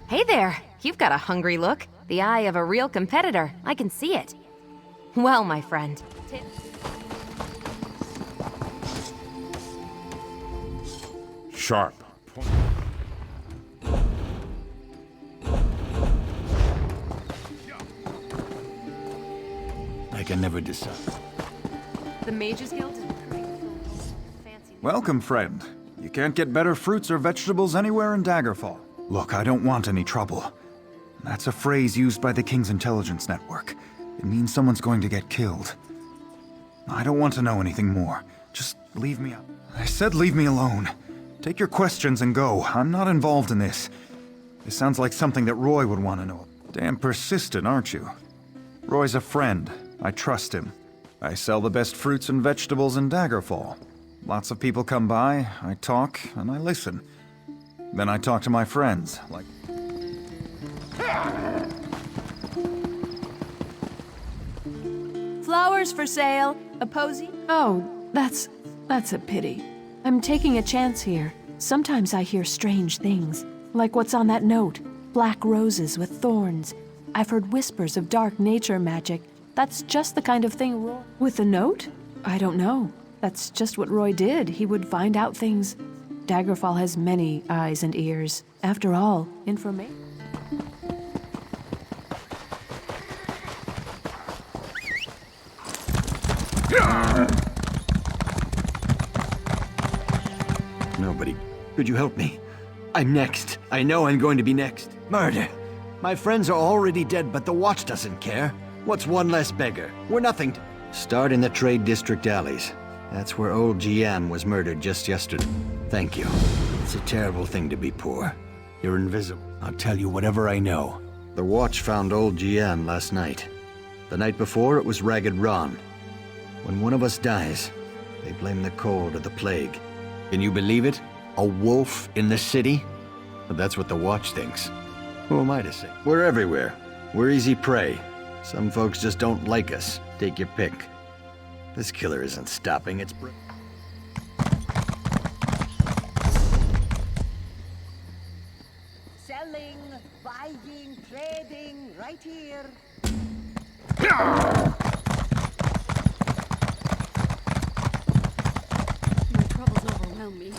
Hey there! You've got a hungry look. The eye of a real competitor. I can see it. Well, my friend. Sharp. I can never decide. The Mages Guild is fancy. Welcome, friend. You can't get better fruits or vegetables anywhere in Daggerfall. Look, I don't want any trouble. That's a phrase used by the King's Intelligence Network. It means someone's going to get killed. I don't want to know anything more. Just leave me up. I said leave me alone. Take your questions and go. I'm not involved in this. This sounds like something that Roy would want to know. Damn persistent, aren't you? Roy's a friend. I trust him. I sell the best fruits and vegetables in Daggerfall. Lots of people come by, I talk, and I listen. Then I talk to my friends, like... Flowers for sale. A posy? Oh, that's a pity. I'm taking a chance here. Sometimes I hear strange things, like what's on that note. Black roses with thorns. I've heard whispers of dark nature magic. That's just the kind of thing Roy... With the note? I don't know. That's just what Roy did. He would find out things. Daggerfall has many eyes and ears. After all, information. Nobody. Could you help me? I'm next. I know I'm going to be next. Murder. My friends are already dead, but the Watch doesn't care. What's one less beggar? We're nothing to... Start in the Trade District alleys. That's where old Jian was murdered just yesterday. Thank you. It's a terrible thing to be poor. You're invisible. I'll tell you whatever I know. The Watch found old Jian last night. The night before, it was Ragged Ron. When one of us dies, they blame the cold or the plague. Can you believe it? A wolf in the city? But that's what the Watch thinks. Who am I to say? We're everywhere. We're easy prey. Some folks just don't like us. Take your pick. This killer isn't stopping. It's... Selling, buying, trading, right here. My troubles overwhelm me.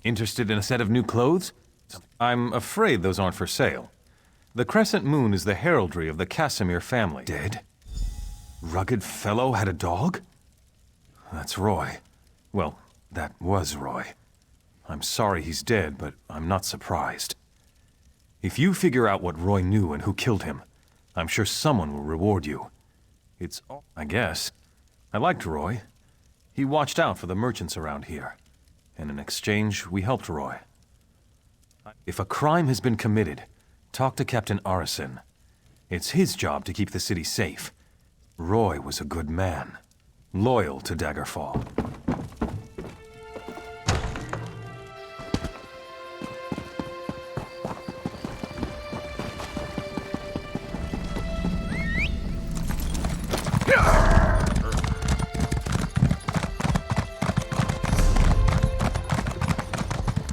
Interested in a set of new clothes? I'm afraid those aren't for sale. The Crescent Moon is the heraldry of the Casimir family. Dead? Rugged fellow had a dog? That's Roy. Well, that was Roy. I'm sorry he's dead, but I'm not surprised. If you figure out what Roy knew and who killed him, I'm sure someone will reward you. It's all, I guess. I liked Roy. He watched out for the merchants around here. And in exchange, we helped Roy. If a crime has been committed, talk to Captain Arison. It's his job to keep the city safe. Roy was a good man, loyal to Daggerfall.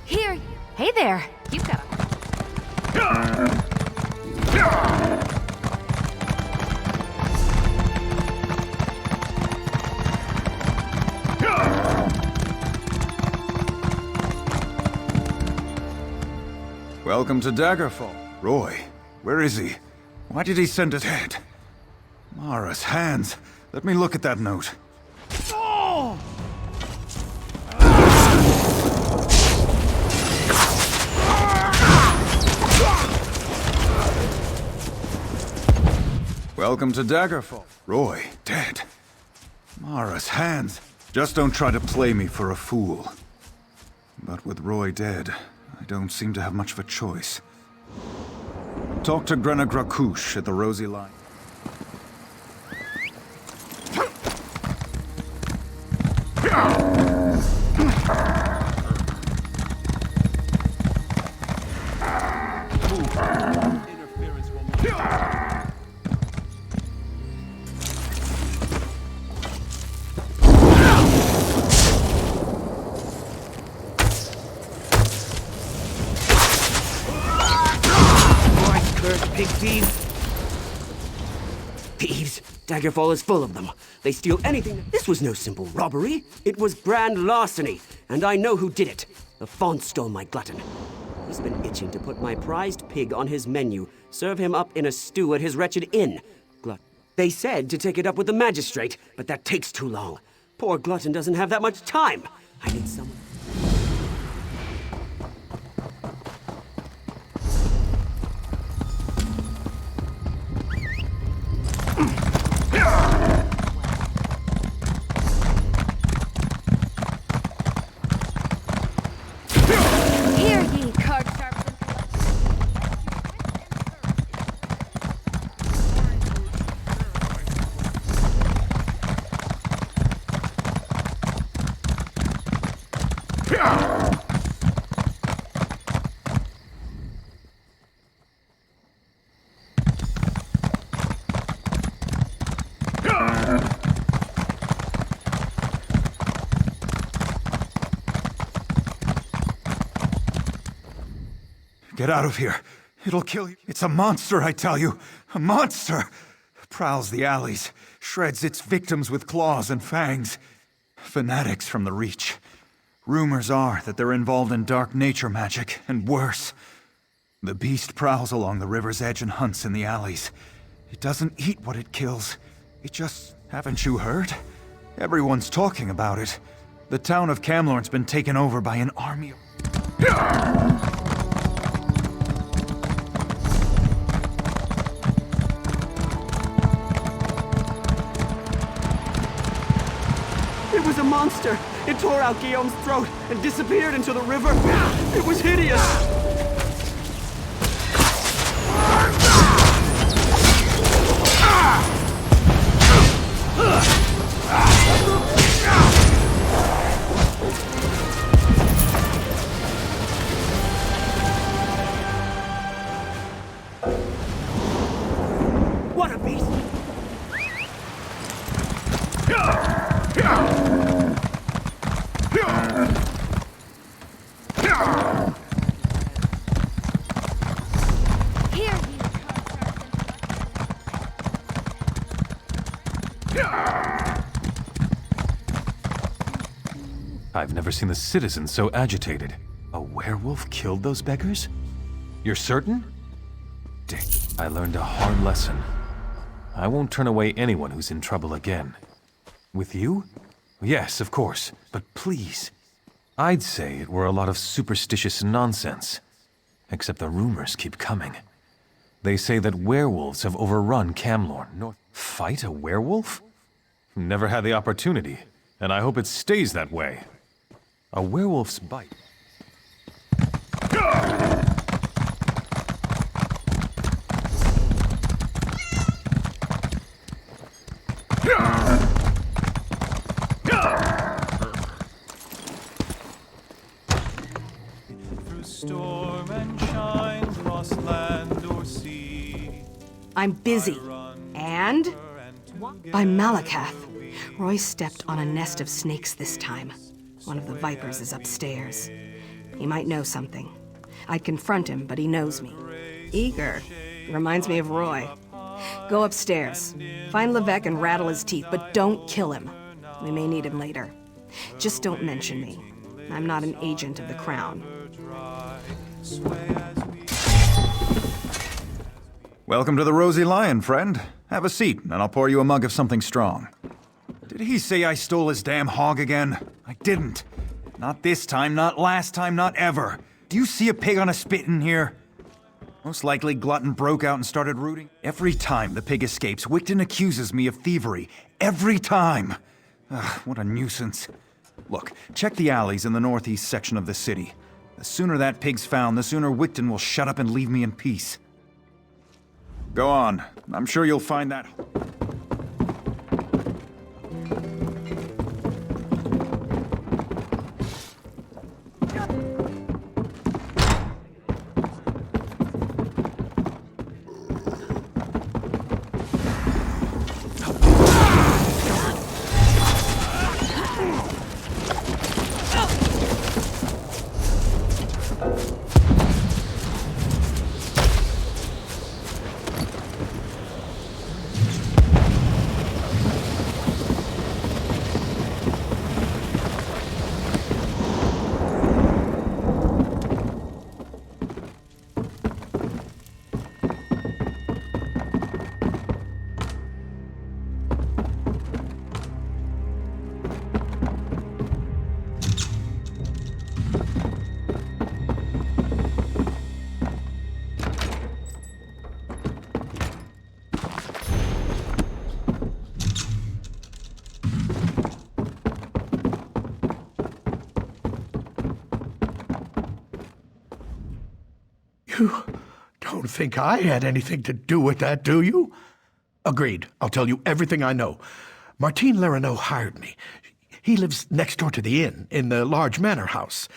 Here! Hey there! You've got a... Welcome to Daggerfall. Roy, where is he? Why did he send it dead? Mara's hands. Let me look at that note. Oh! Welcome to Daggerfall. Roy, dead. Mara's hands. Just don't try to play me for a fool. But with Roy dead, I don't seem to have much of a choice. Talk to Glenumbra at the Rosy Lion. Big thieves. Thieves! Daggerfall is full of them. They steal anything. This was no simple robbery. It was grand larceny, and I know who did it. The Faun stole my glutton. He's been itching to put my prized pig on his menu, serve him up in a stew at his wretched inn. They said to take it up with the magistrate, but that takes too long. Poor Glutton doesn't have that much time. I need someone... Hear ye, card sharps Get out of here. It'll kill you. It's a monster, I tell you. A monster! Prowls the alleys, shreds its victims with claws and fangs. Fanatics from the Reach. Rumors are that they're involved in dark nature magic, and worse. The beast prowls along the river's edge and hunts in the alleys. It doesn't eat what it kills. It just... Haven't you heard? Everyone's talking about it. The town of Camlorn's been taken over by an army of... It was a monster! It tore out Guillaume's throat and disappeared into the river! It was hideous! What a beast! Hear ye, I've never seen the citizens so agitated. A werewolf killed those beggars? You're certain? Dick, I learned a hard lesson. I won't turn away anyone who's in trouble again. With you? Yes, of course, but please. I'd say it were a lot of superstitious nonsense. Except the rumors keep coming. They say that werewolves have overrun Camlorn. Fight a werewolf? Never had the opportunity, and I hope it stays that way. A werewolf's bite. Storm and shine, cross land or sea. I'm busy. And? I'm Malakath. Roy stepped on a nest of snakes this time. One of the vipers is upstairs. He might know something. I'd confront him, but he knows me. Eager. Reminds me of Roy. Go upstairs. Find Levesque and rattle his teeth, but don't kill him. We may need him later. Just don't mention me. I'm not an agent of the Crown. Welcome to the Rosy Lion, friend. Have a seat, and I'll pour you a mug of something strong. Did he say I stole his damn hog again? I didn't. Not this time, not last time, not ever. Do you see a pig on a spit in here? Most likely Glutton broke out and started rooting. Every time the pig escapes, Wigton accuses me of thievery. Every time! Ugh, what a nuisance. Look, check the alleys in the northeast section of the city. The sooner that pig's found, the sooner Wigton will shut up and leave me in peace. Go on. I'm sure you'll find that... You don't think I had anything to do with that, do you? Agreed. I'll tell you everything I know. Martin Lerino hired me. He lives next door to the inn, in the large manor house.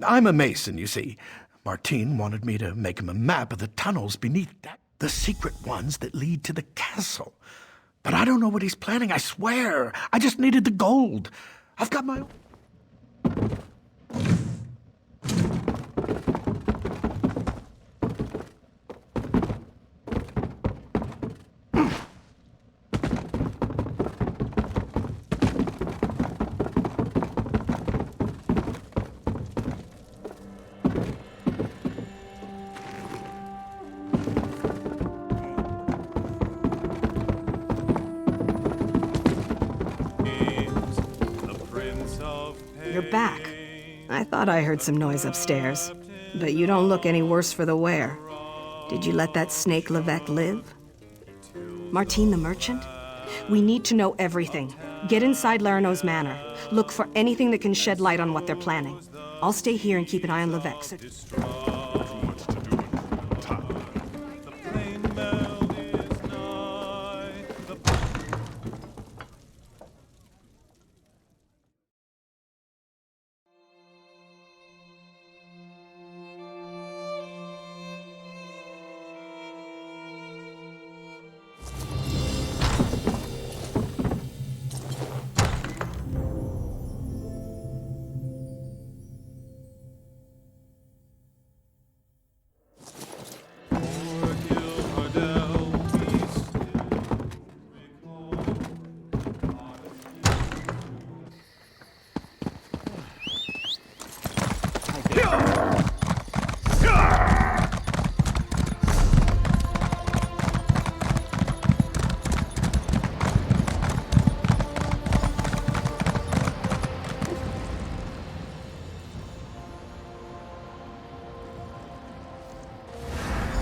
I'm a mason, you see. Martin wanted me to make him a map of the tunnels beneath that, the secret ones that lead to the castle. But I don't know what he's planning, I swear. I just needed the gold. I've got my own... You're back. I thought I heard some noise upstairs, but you don't look any worse for the wear. Did you let that snake Levesque live? Martin the merchant? We need to know everything. Get inside Lerino's manor. Look for anything that can shed light on what they're planning. I'll stay here and keep an eye on Levesque.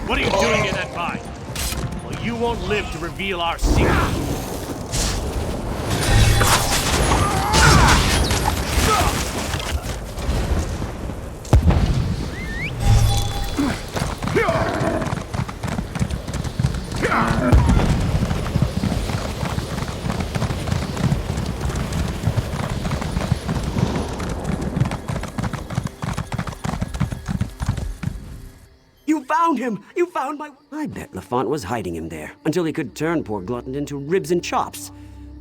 What are you doing in that mine? Well, you won't live to reveal our secret. You found him! You found my... I bet Lafont was hiding him there, until he could turn poor Glutton into ribs and chops.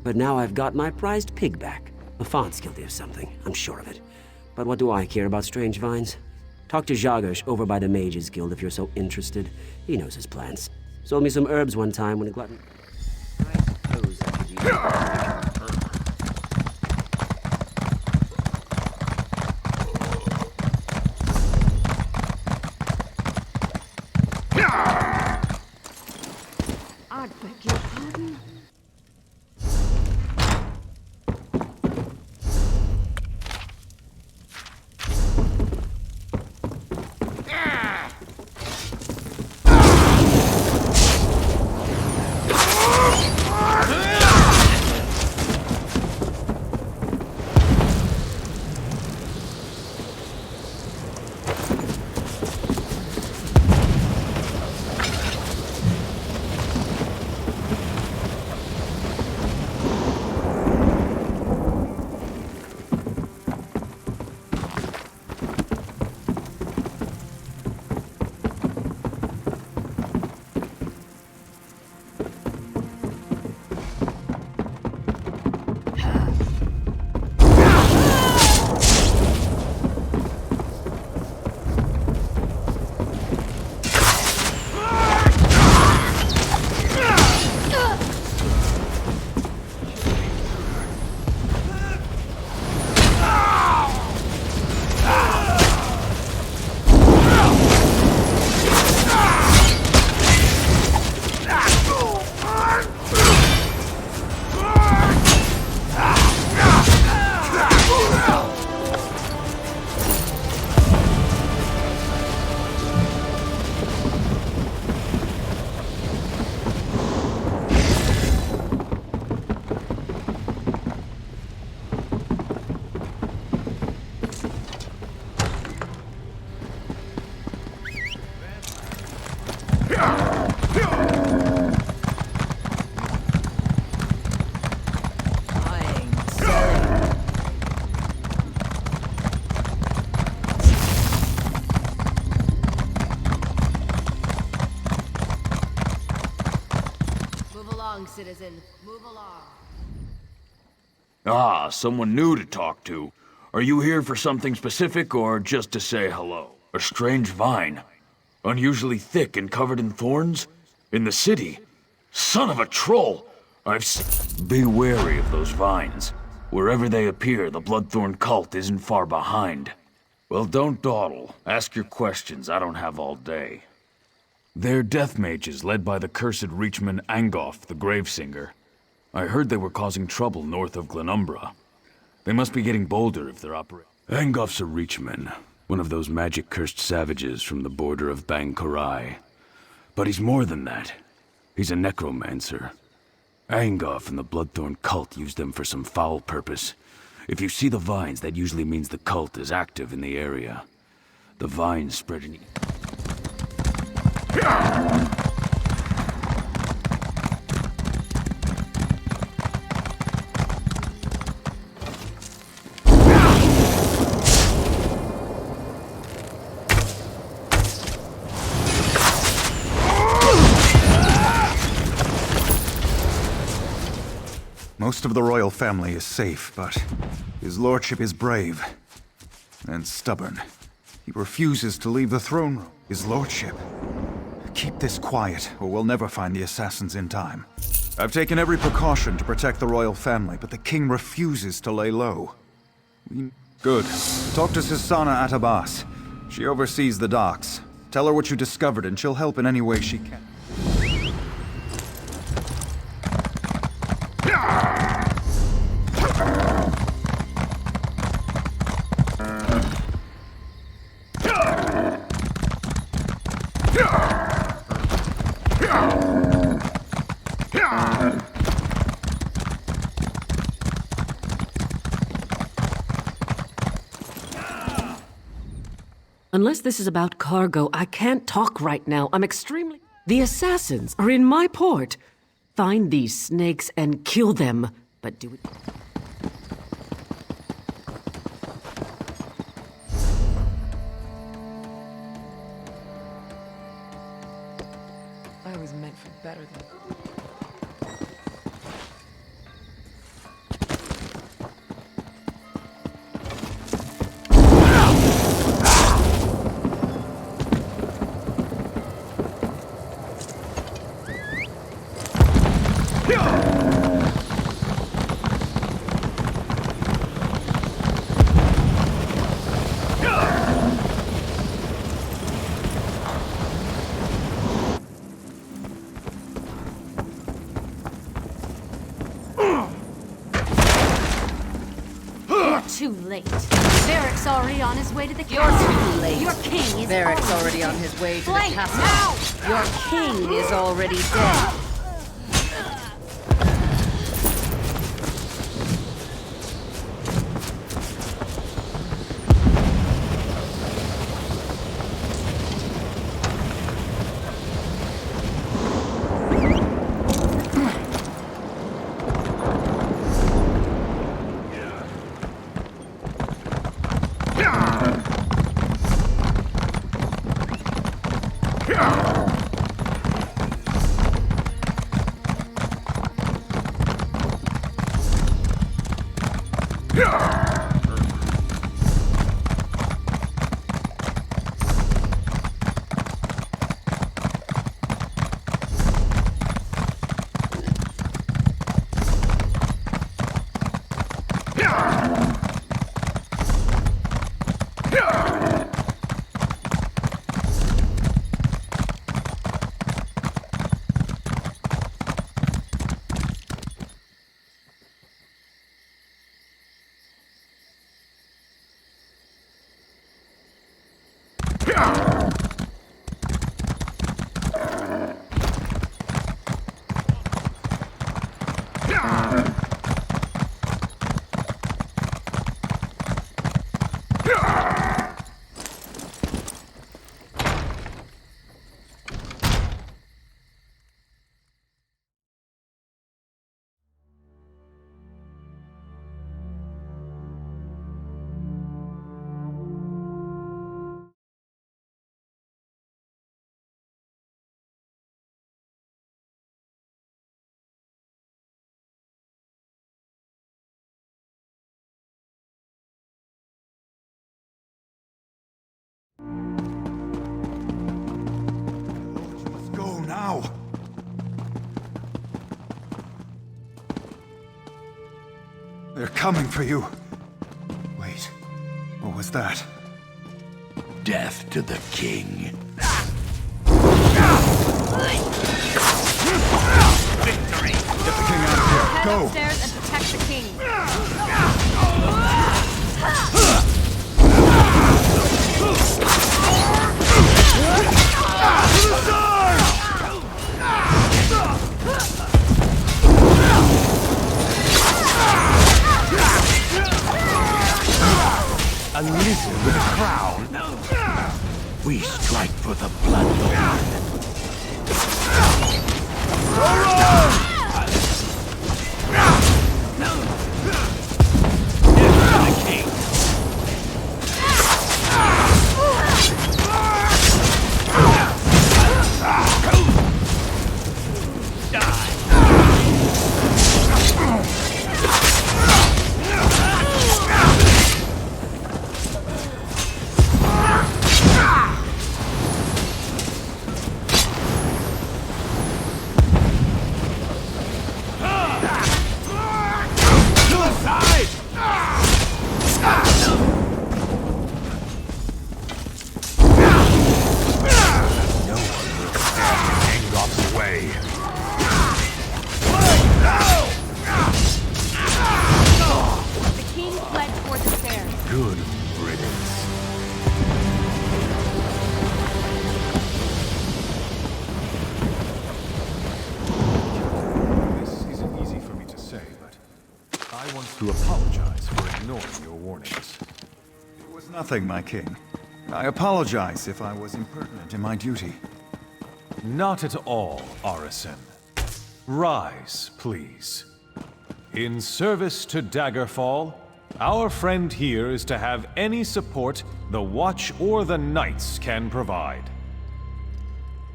But now I've got my prized pig back. Lafont's guilty of something, I'm sure of it. But what do I care about strange vines? Talk to Jagosh over by the Mages Guild if you're so interested. He knows his plans. Sold me some herbs one time when a glutton... I suppose I could use... I beg your pardon? wrong, citizen. Move along. Ah, someone new to talk to. Are you here for something specific or just to say hello? A strange vine. Unusually thick and covered in thorns? In the city? Son of a troll! Be wary of those vines. Wherever they appear, the Bloodthorn cult isn't far behind. Well, don't dawdle. Ask your questions. I don't have all day. They're death mages led by the cursed Reachman Angoff, the Gravesinger. I heard they were causing trouble north of Glenumbra. They must be getting bolder if they're operating. Angoff's a Reachman, one of those magic-cursed savages from the border of Bangkorai. But he's more than that. He's a necromancer. Angoff and the Bloodthorn cult use them for some foul purpose. If you see the vines, that usually means the cult is active in the area. The vines spread in... Most of the royal family is safe, but his lordship is brave and stubborn. He refuses to leave the throne room. His lordship. Keep this quiet, or we'll never find the assassins in time. I've taken every precaution to protect the royal family, but the king refuses to lay low. Good. Talk to Sisana Atabas. She oversees the docks. Tell her what you discovered, and she'll help in any way she can. Unless this is about cargo, I can't talk right now. I'm extremely... The assassins are in my port. Find these snakes and kill them, but do it... I was meant for better than... Too late. Varric's already on his way to the You're castle. too late. Your king is Varric's already on his way to the Flank castle. now! Your king is already dead. now! They're coming for you. Wait, what was that? Death to the king. Victory! Get the king out of here. Head Go! upstairs and protect the king. A lizard with a crown. We strike for the bloodlord. The king fled toward the stairs. Good riddance. This isn't easy for me to say, but I want to apologize for ignoring your warnings. It was nothing, my king. I apologize if I was impertinent in my duty. Not at all, Arisen. Rise, please. In service to Daggerfall, our friend here is to have any support the Watch or the Knights can provide.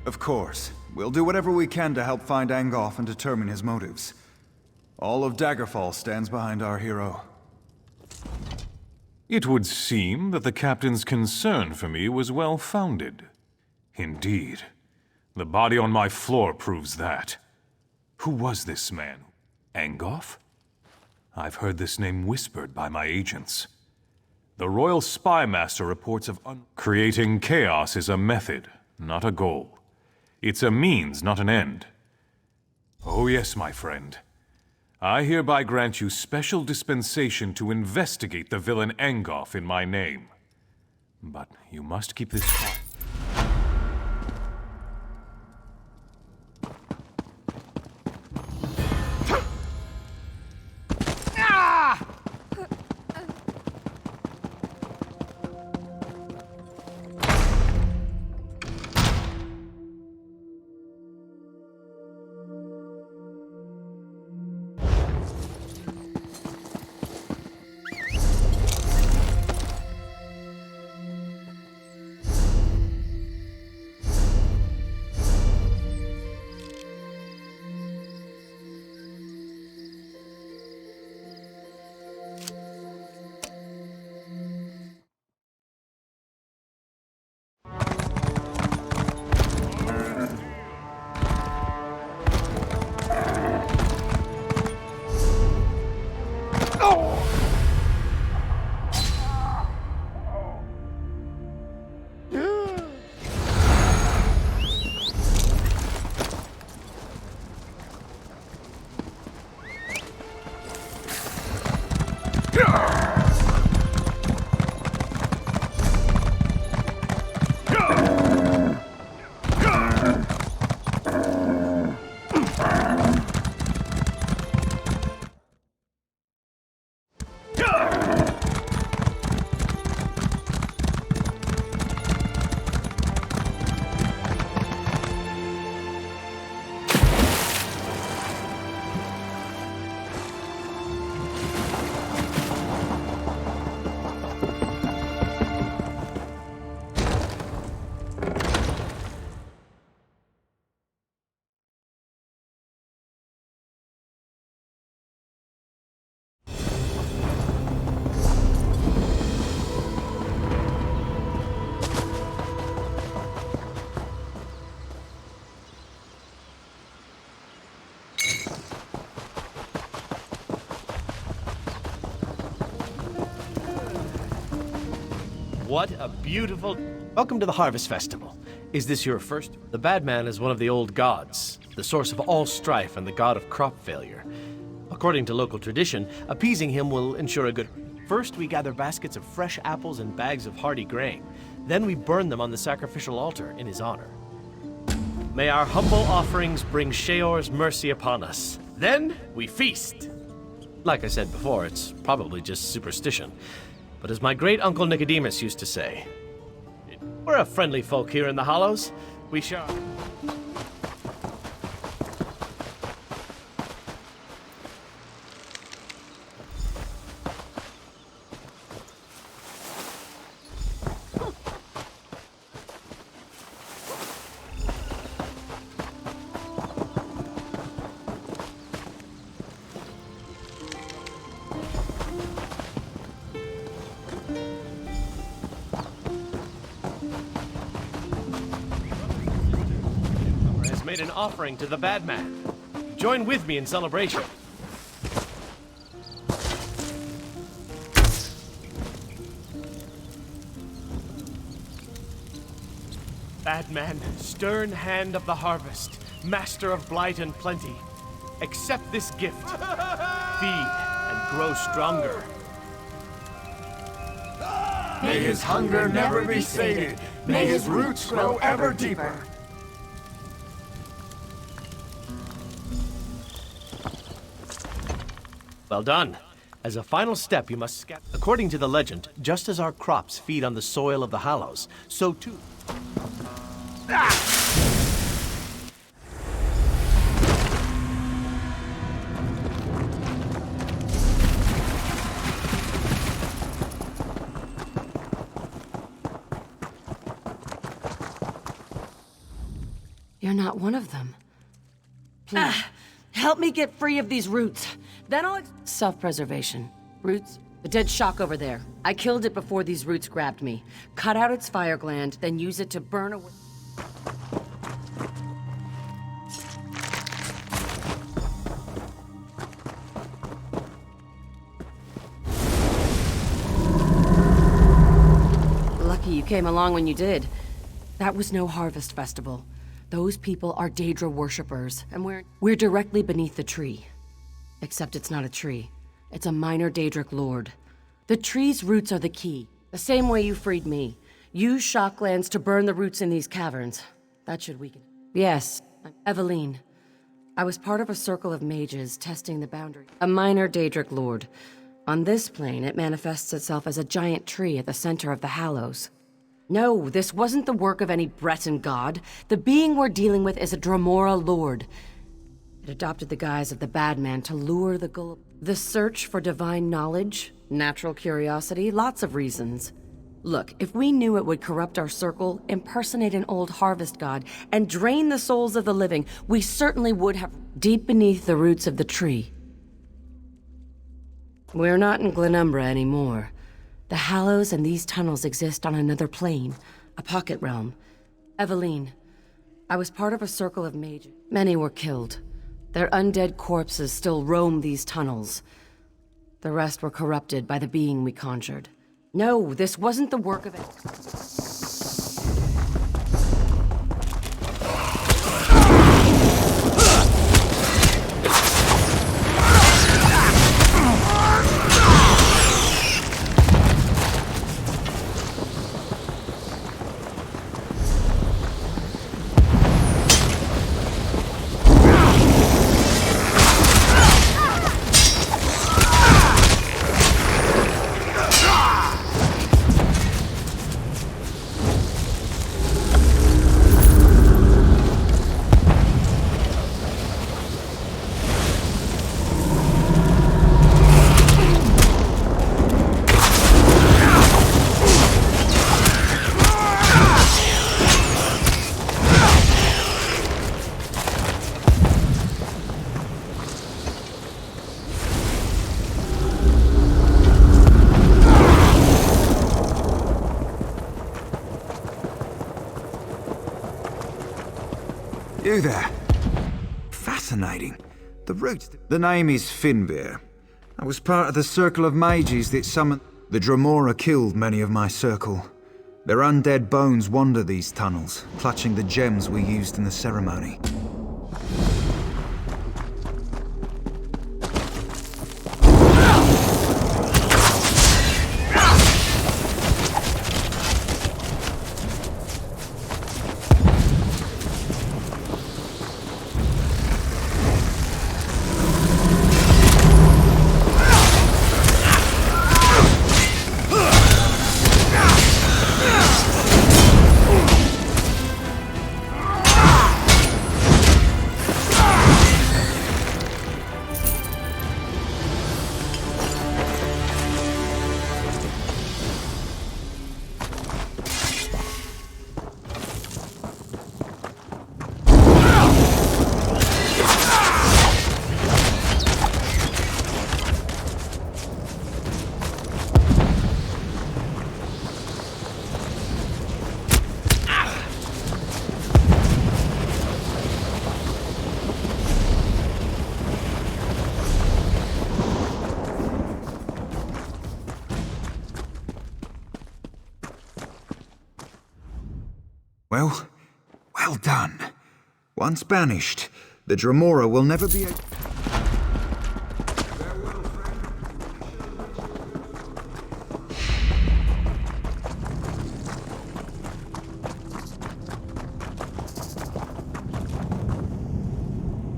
Of course. We'll do whatever we can to help find Angoff and determine his motives. All of Daggerfall stands behind our hero. It would seem that the captain's concern for me was well-founded. Indeed. The body on my floor proves that. Who was this man? Angoff? I've heard this name whispered by my agents. The Royal Spy Master reports of creating chaos is a method, not a goal. It's a means, not an end. Oh yes, my friend. I hereby grant you special dispensation to investigate the villain Angoff in my name. But you must keep this quiet. What a beautiful... Welcome to the Harvest Festival. Is this your first? The Bad Man is one of the old gods, the source of all strife and the god of crop failure. According to local tradition, appeasing him will ensure a good... First, we gather baskets of fresh apples and bags of hardy grain. Then we burn them on the sacrificial altar in his honor. May our humble offerings bring Sheor's mercy upon us. Then we feast. Like I said before, it's probably just superstition. But as my great-uncle Nicodemus used to say, we're a friendly folk here in the Hollows. We shall... made an offering to the Bad Man. Join with me in celebration. Bad Man, stern hand of the harvest, master of blight and plenty, accept this gift. Feed and grow stronger. May his hunger never be sated. May his roots grow ever deeper. Well done. As a final step, you must scatter. According to the legend, just as our crops feed on the soil of the Hallows, so too... You're not one of them. Please, help me get free of these roots. Then I'll... Self-preservation. Roots? The dead shock over there. I killed it before these roots grabbed me. Cut out its fire gland, then use it to burn away... Lucky you came along when you did. That was no harvest festival. Those people are Daedra worshippers, and we're directly beneath the tree. Except it's not a tree. It's a minor Daedric lord. The tree's roots are the key. The same way you freed me. Use shock glands to burn the roots in these caverns. That should weaken. Yes, I'm Eveline. I was part of a circle of mages testing the boundary. A minor Daedric lord. On this plane, it manifests itself as a giant tree at the center of the Hallows. No, this wasn't the work of any Breton god. The being we're dealing with is a Dromora lord. It adopted the guise of the Bad Man to lure the gullible. The search for divine knowledge, natural curiosity, lots of reasons. Look, if we knew it would corrupt our circle, impersonate an old harvest god, and drain the souls of the living, we certainly would have... Deep beneath the roots of the tree. We're not in Glenumbra anymore. The Hallows and these tunnels exist on another plane, a pocket realm. Eveline, I was part of a circle of mages. Many were killed. Their undead corpses still roam these tunnels. The rest were corrupted by the being we conjured. No, this wasn't the work of it. You there. Fascinating. The roots... The name is Finbeer. I was part of the circle of mages that summoned... The Dromora killed many of my circle. Their undead bones wander these tunnels, clutching the gems we used in the ceremony. Well done. Once banished, the Glenumbra will never be a...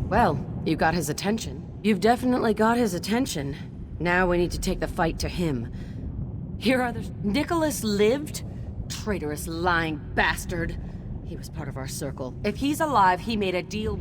Well, you got his attention. You've definitely got his attention. Now we need to take the fight to him. Here are the... Nicholas lived? Traitorous, lying bastard. He was part of our circle. If he's alive, he made a deal...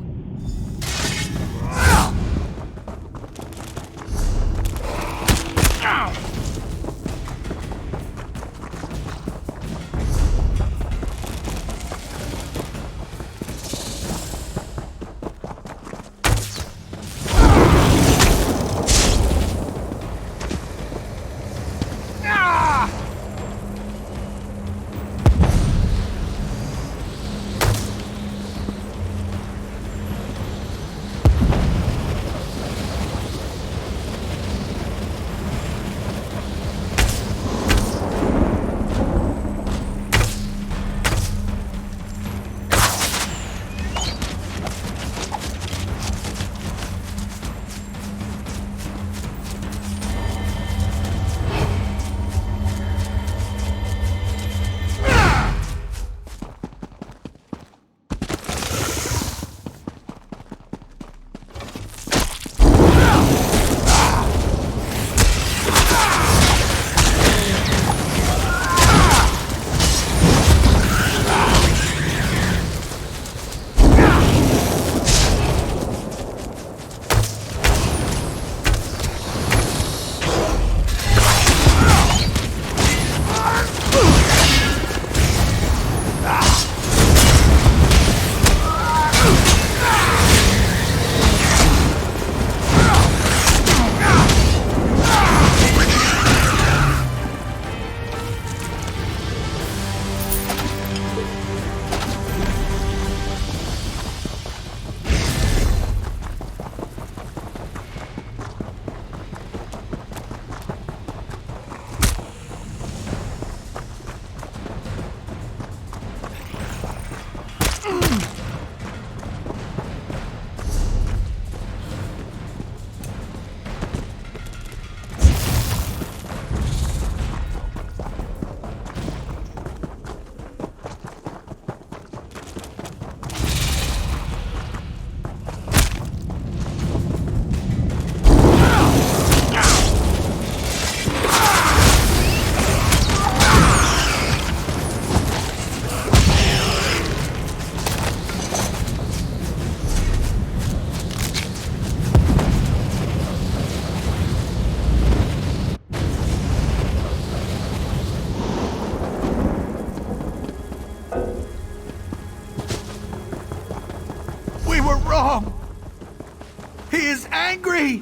He is angry!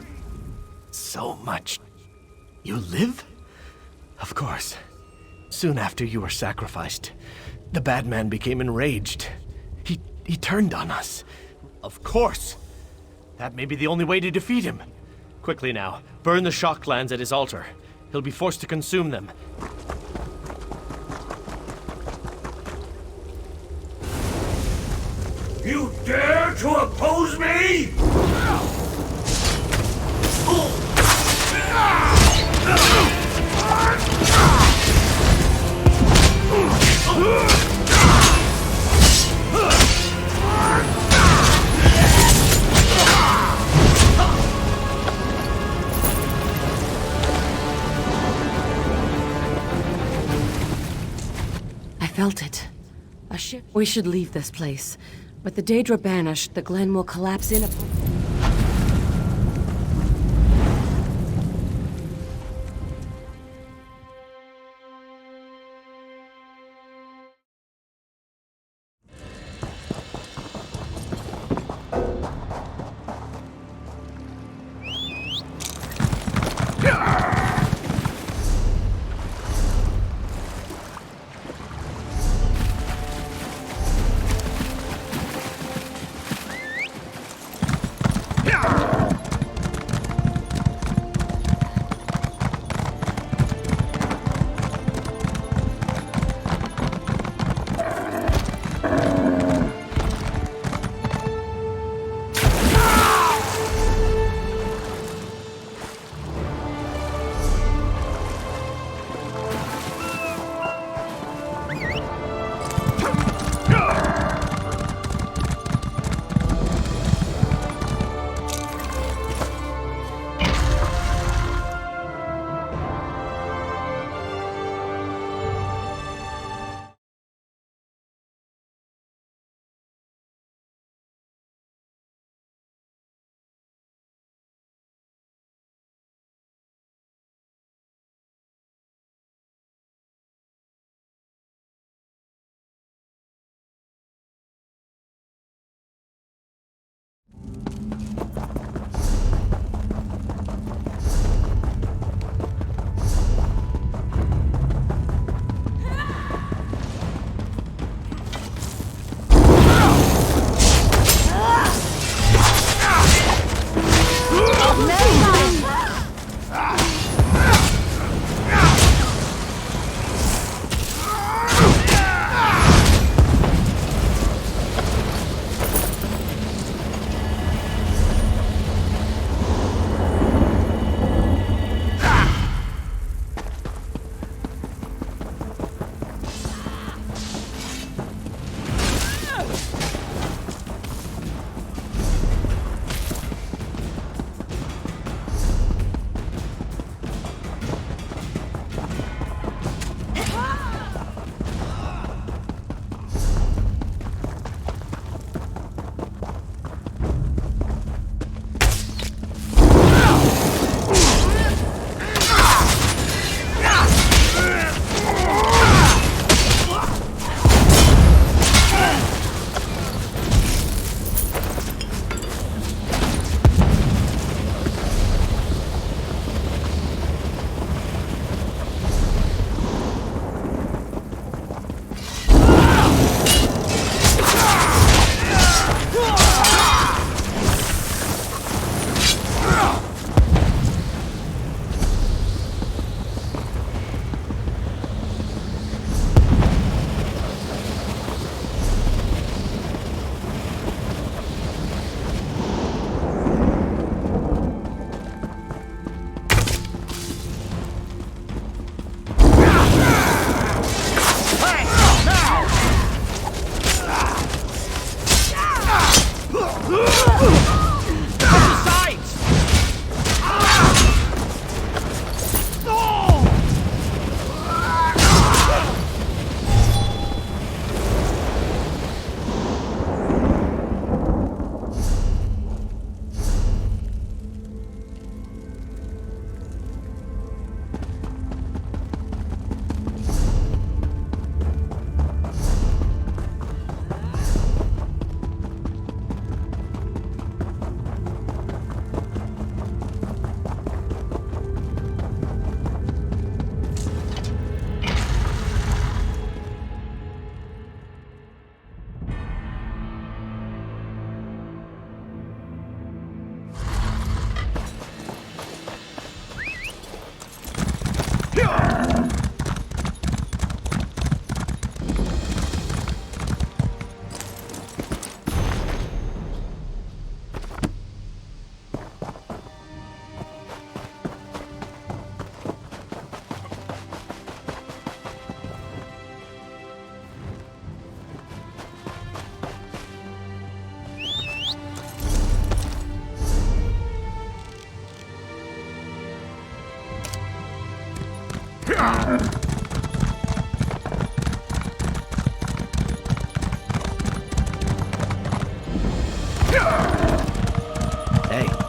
So much. You live? Of course. Soon after you were sacrificed, the bad man became enraged. He turned on us. Of course! That may be the only way to defeat him. Quickly now, burn the shocklands at his altar. He'll be forced to consume them. You dare to oppose me? I felt it. A ship. We should leave this place. With the Daedra banished, the Glen will collapse in upon...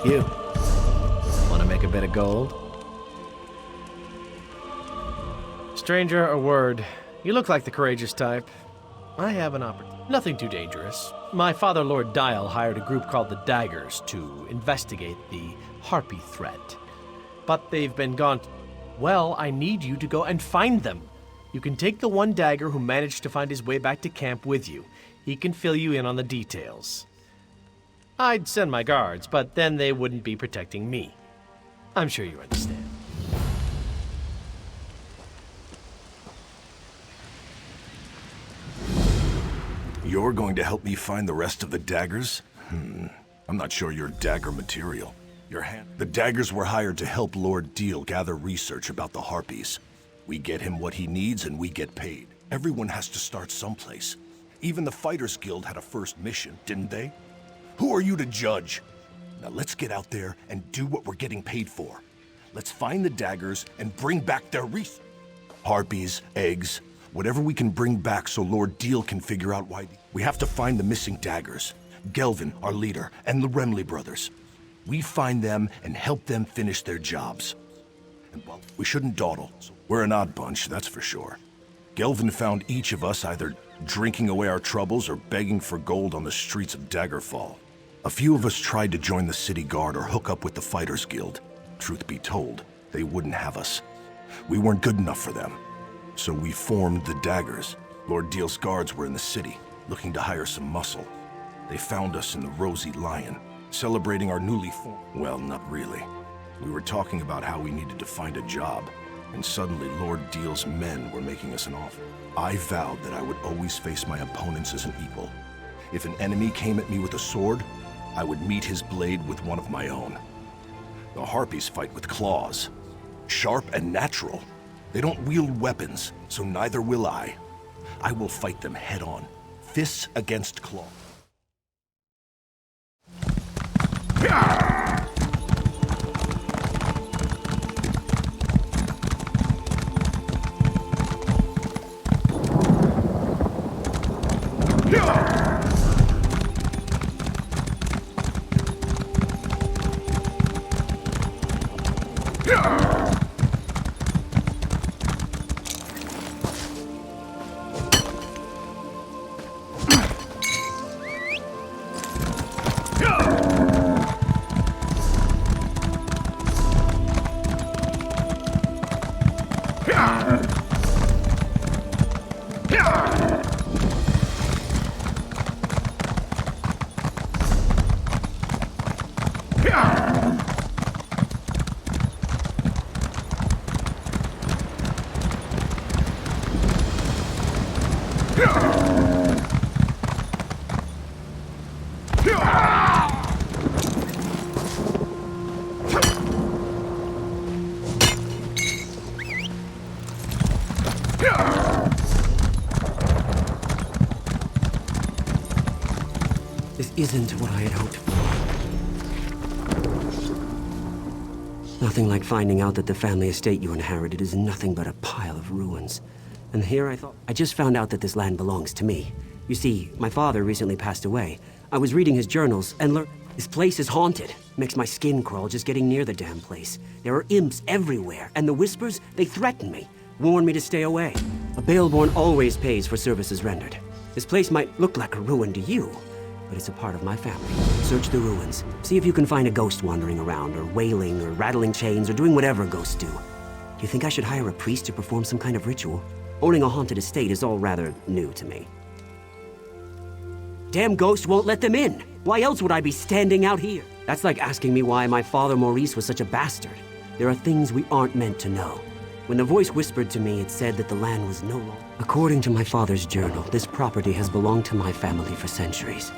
You. Want to make a bit of gold? Stranger, a word. You look like the courageous type. I have an opportunity. Nothing too dangerous. My father, Lord Dial, hired a group called the Daggers to investigate the Harpy threat. But they've been gone. Well, I need you to go and find them. You can take the one dagger who managed to find his way back to camp with you. He can fill you in on the details. I'd send my guards, but then they wouldn't be protecting me. I'm sure you understand. You're going to help me find the rest of the daggers? I'm not sure you're dagger material. The daggers were hired to help Lord Deal gather research about the Harpies. We get him what he needs and we get paid. Everyone has to start someplace. Even the Fighters Guild had a first mission, didn't they? Who are you to judge? Now let's get out there and do what we're getting paid for. Let's find the daggers and bring back their research. Harpies, eggs, whatever we can bring back so Lord Deal can figure out why. We have to find the missing daggers. Gelvin, our leader, and the Remley brothers. We find them and help them finish their jobs. And well, we shouldn't dawdle. We're an odd bunch, that's for sure. Gelvin found each of us either drinking away our troubles or begging for gold on the streets of Daggerfall. A few of us tried to join the city guard or hook up with the Fighters Guild. Truth be told, they wouldn't have us. We weren't good enough for them. So we formed the Daggers. Lord Deal's guards were in the city, looking to hire some muscle. They found us in the Rosy Lion, celebrating our newly formed... Well, not really. We were talking about how we needed to find a job, and suddenly Lord Deal's men were making us an offer. I vowed that I would always face my opponents as an equal. If an enemy came at me with a sword, I would meet his blade with one of my own. The Harpies fight with claws. Sharp and natural. They don't wield weapons, so neither will I. I will fight them head-on, fists against claw. This isn't what I had hoped for. Nothing like finding out that the family estate you inherited is nothing but a pile of ruins. And here I just found out that this land belongs to me. You see, my father recently passed away. I was reading his journals and learned this place is haunted. Makes my skin crawl just getting near the damn place. There are imps everywhere, and the Whispers, they threaten me, warn me to stay away. A Baelborn always pays for services rendered. This place might look like a ruin to you, but it's a part of my family. Search the ruins. See if you can find a ghost wandering around, or wailing, or rattling chains, or doing whatever ghosts do. Do you think I should hire a priest to perform some kind of ritual? Owning a haunted estate is all rather new to me. Damn ghost won't let them in! Why else would I be standing out here? That's like asking me why my father Maurice was such a bastard. There are things we aren't meant to know. When the voice whispered to me, it said that the land was no longer... According to my father's journal, this property has belonged to my family for centuries.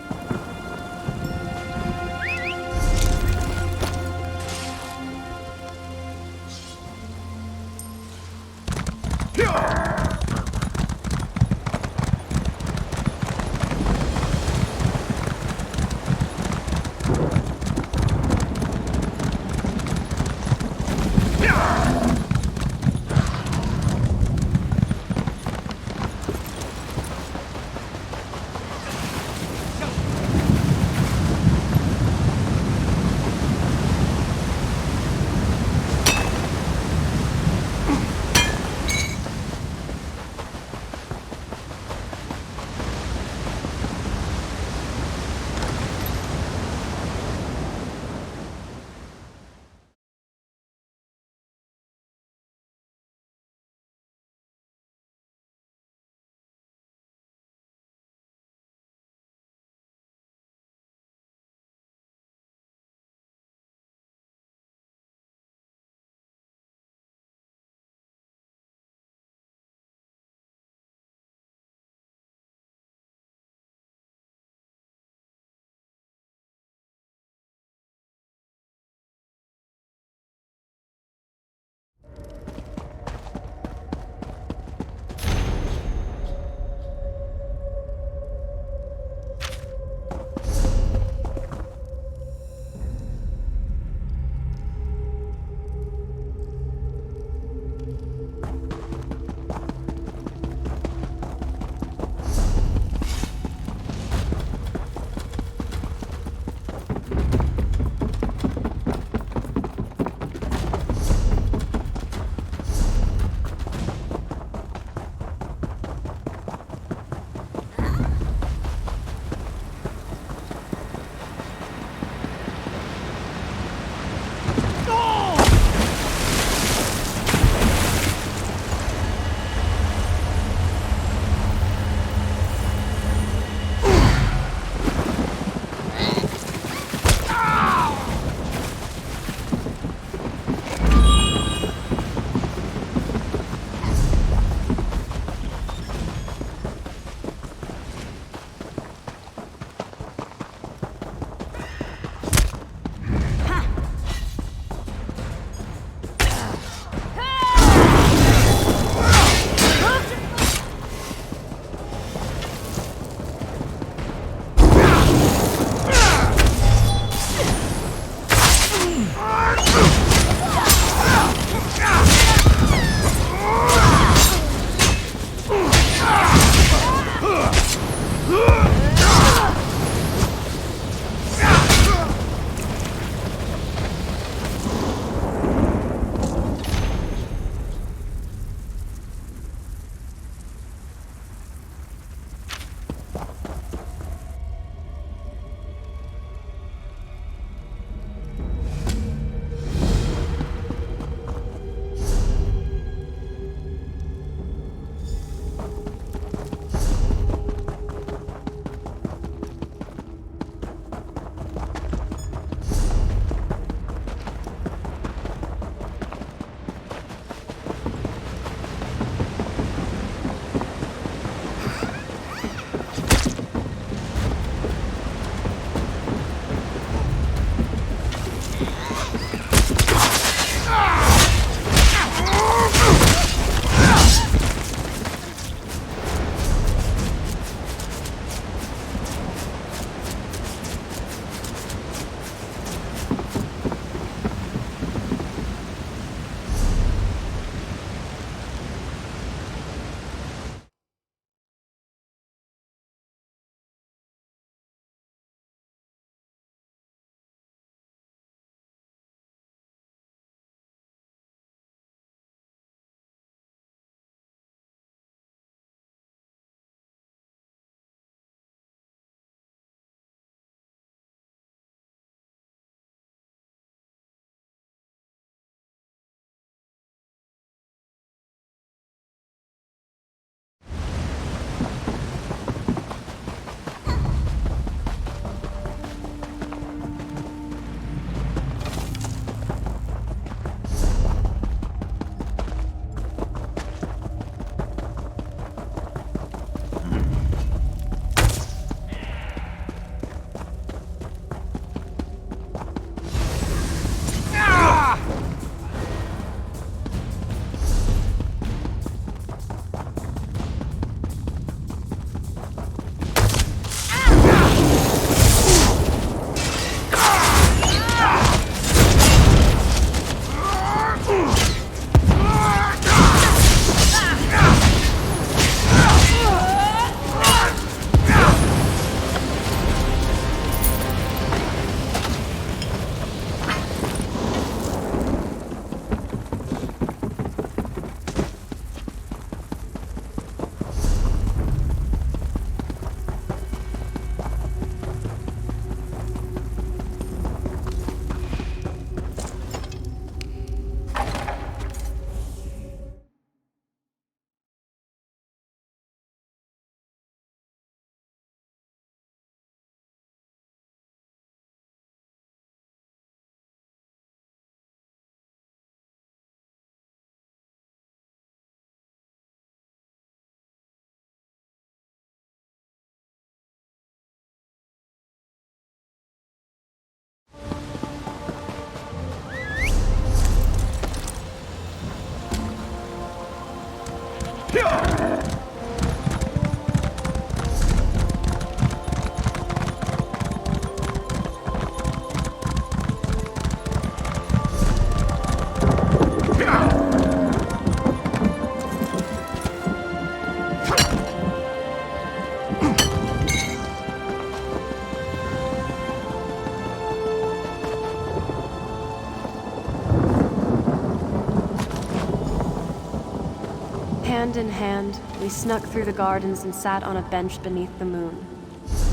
Hand in hand, we snuck through the gardens and sat on a bench beneath the moon.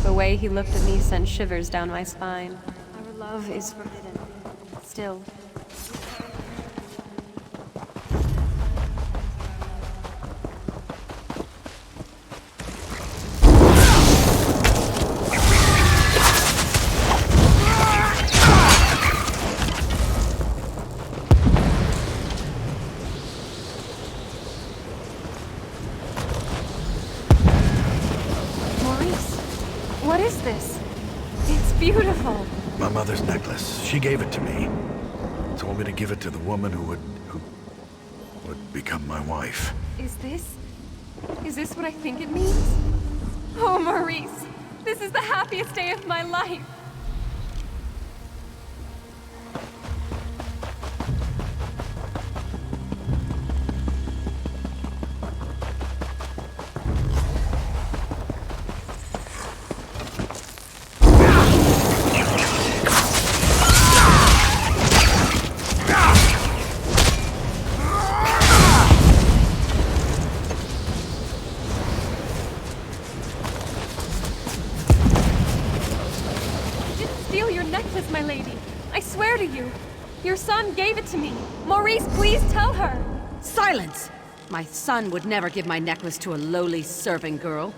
The way he looked at me sent shivers down my spine. Our love is forbidden. Still. What is this? It's beautiful. My mother's necklace. She gave it to me. Told me to give it to the woman who would become my wife. Is this what I think it means? Oh, Maurice, this is the happiest day of my life. Steal your necklace, my lady. I swear to you. Your son gave it to me. Maurice, please tell her. Silence! My son would never give my necklace to a lowly serving girl.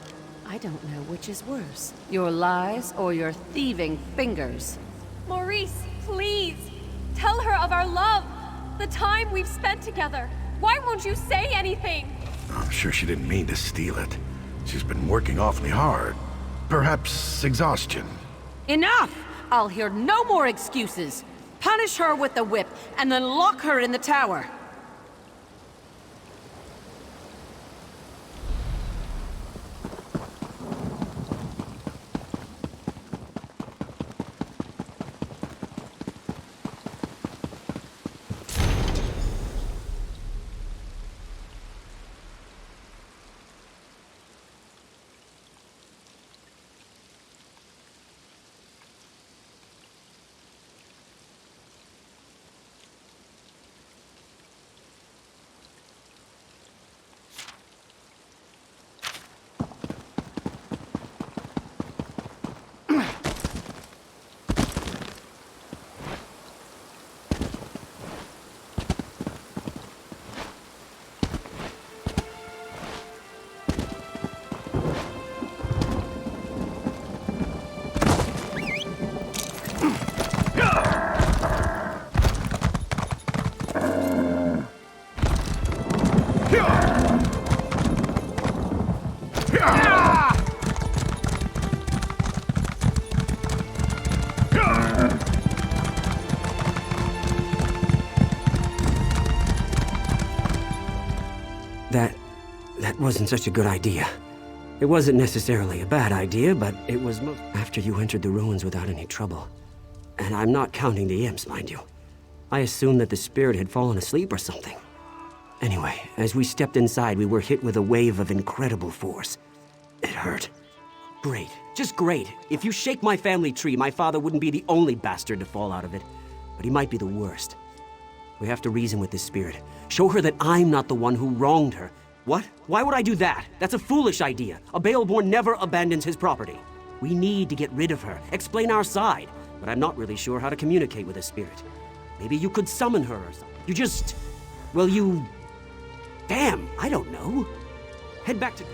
I don't know which is worse, your lies or your thieving fingers. Maurice, please. Tell her of our love. The time we've spent together. Why won't you say anything? I'm sure she didn't mean to steal it. She's been working awfully hard. Perhaps exhaustion. Enough! I'll hear no more excuses. Punish her with the whip, and then lock her in the tower. That wasn't such a good idea. It wasn't necessarily a bad idea, but it was after you entered the ruins without any trouble. And I'm not counting the imps, mind you. I assumed that the spirit had fallen asleep or something. Anyway, as we stepped inside, we were hit with a wave of incredible force. It hurt. Great. Just great. If you shake my family tree, my father wouldn't be the only bastard to fall out of it. But he might be the worst. We have to reason with this spirit. Show her that I'm not the one who wronged her. What? Why would I do that? That's a foolish idea. A Baleborn never abandons his property. We need to get rid of her, explain our side. But I'm not really sure how to communicate with a spirit. Maybe you could summon her or something. You just... well, you... damn, I don't know. Head back to...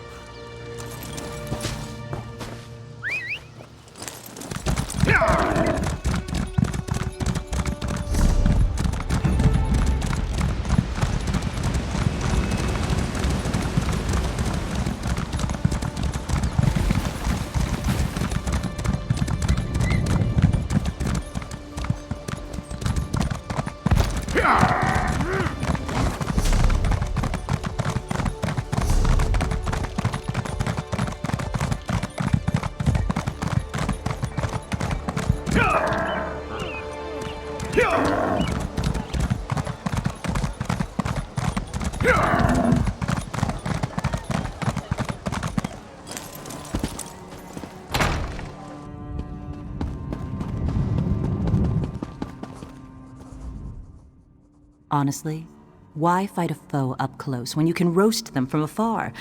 Honestly, Why fight a foe up close when you can roast them from afar?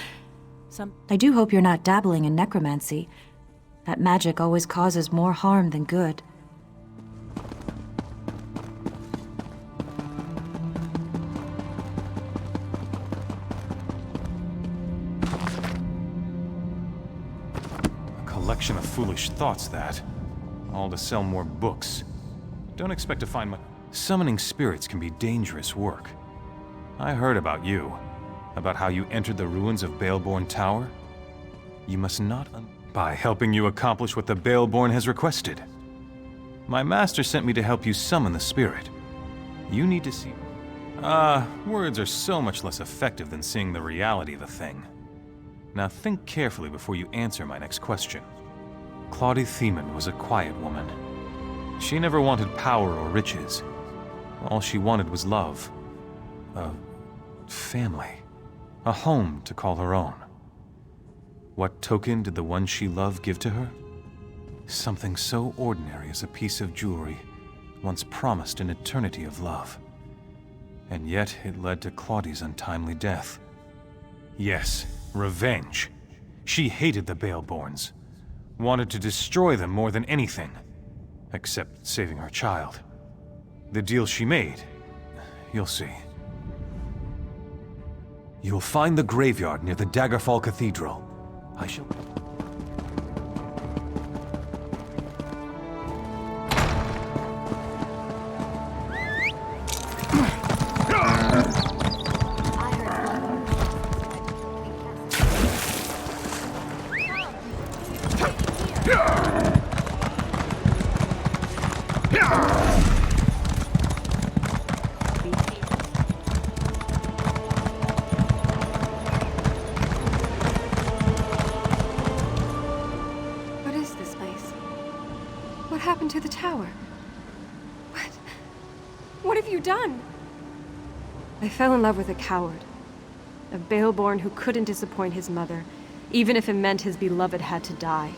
I do hope you're not dabbling in necromancy. That magic always causes more harm than good. A collection of foolish thoughts, that. All to sell more books. Don't expect to find much. Summoning spirits can be dangerous work. I heard about you. About how you entered the ruins of Baleborn Tower. You must not by helping you accomplish what the Baleborn has requested. My master sent me to help you summon the spirit. You need to see... words are so much less effective than seeing the reality of a thing. Now think carefully before you answer my next question. Claudie Thiemann was a quiet woman. She never wanted power or riches. All she wanted was love. A family. A home to call her own. What token did the one she loved give to her? Something so ordinary as a piece of jewelry, once promised an eternity of love. And yet it led to Claudie's untimely death. Yes, revenge. She hated the Baleborns. Wanted to destroy them more than anything. Except saving her child. The deal she made, you'll see. You'll find the graveyard near the Daggerfall Cathedral. I shall... What happened to the tower? What have you done? I fell in love with a coward. A Baleborn who couldn't disappoint his mother, even if it meant his beloved had to die.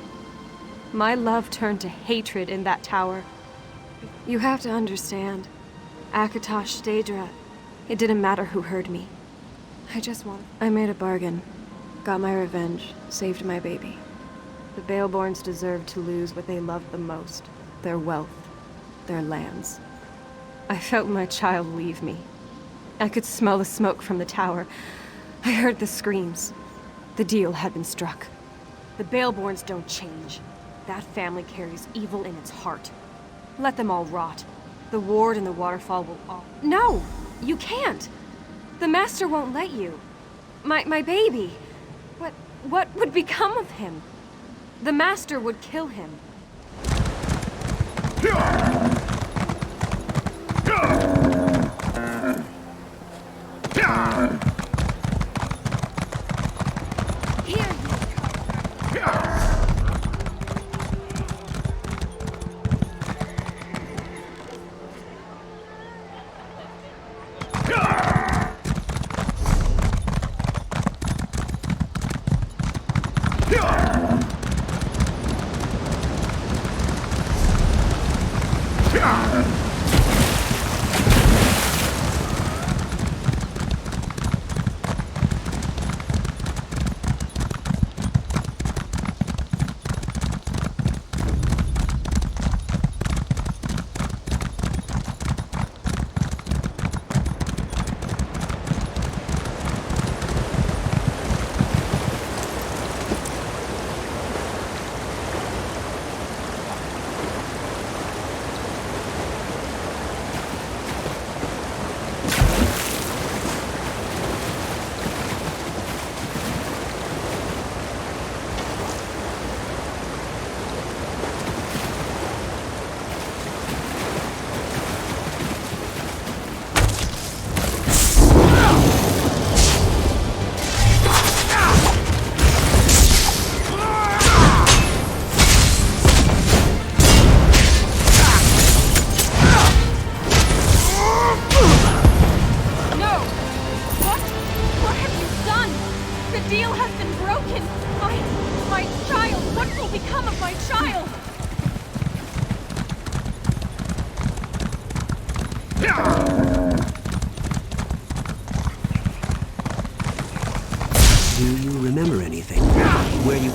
My love turned to hatred in that tower. You have to understand. Akatosh, Daedra, it didn't matter who heard me. I made a bargain. Got my revenge. Saved my baby. The Baleborns deserved to lose what they loved the most. Their wealth. Their lands. I felt my child leave me. I could smell the smoke from the tower. I heard the screams. The deal had been struck. The Baleborns don't change. That family carries evil in its heart. Let them all rot. The ward and the waterfall will all... No! You can't! The master won't let you. My baby. What would become of him? The master would kill him.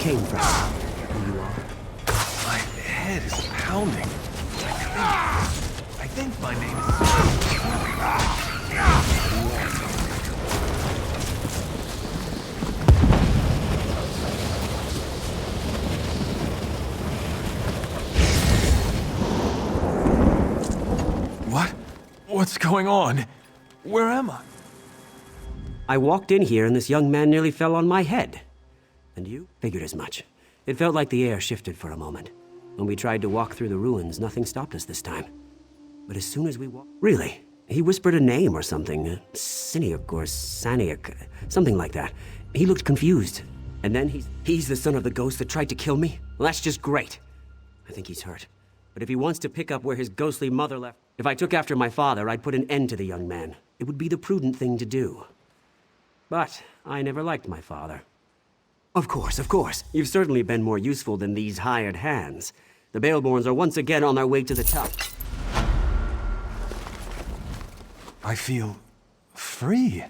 came from, who you are. My head is pounding. I think my name is... What? What's going on? Where am I? I walked in here and this young man nearly fell on my head. And you? Figured as much. It felt like the air shifted for a moment. When we tried to walk through the ruins, nothing stopped us this time. But as soon as we walked... Really? He whispered a name or something. Siniak or Saniak. Something like that. He looked confused. And then he's the son of the ghost that tried to kill me? Well, that's just great. I think he's hurt. But if he wants to pick up where his ghostly mother left... If I took after my father, I'd put an end to the young man. It would be the prudent thing to do. But I never liked my father. Of course. You've certainly been more useful than these hired hands. The Baleborns are once again on their way to the top. I feel... free.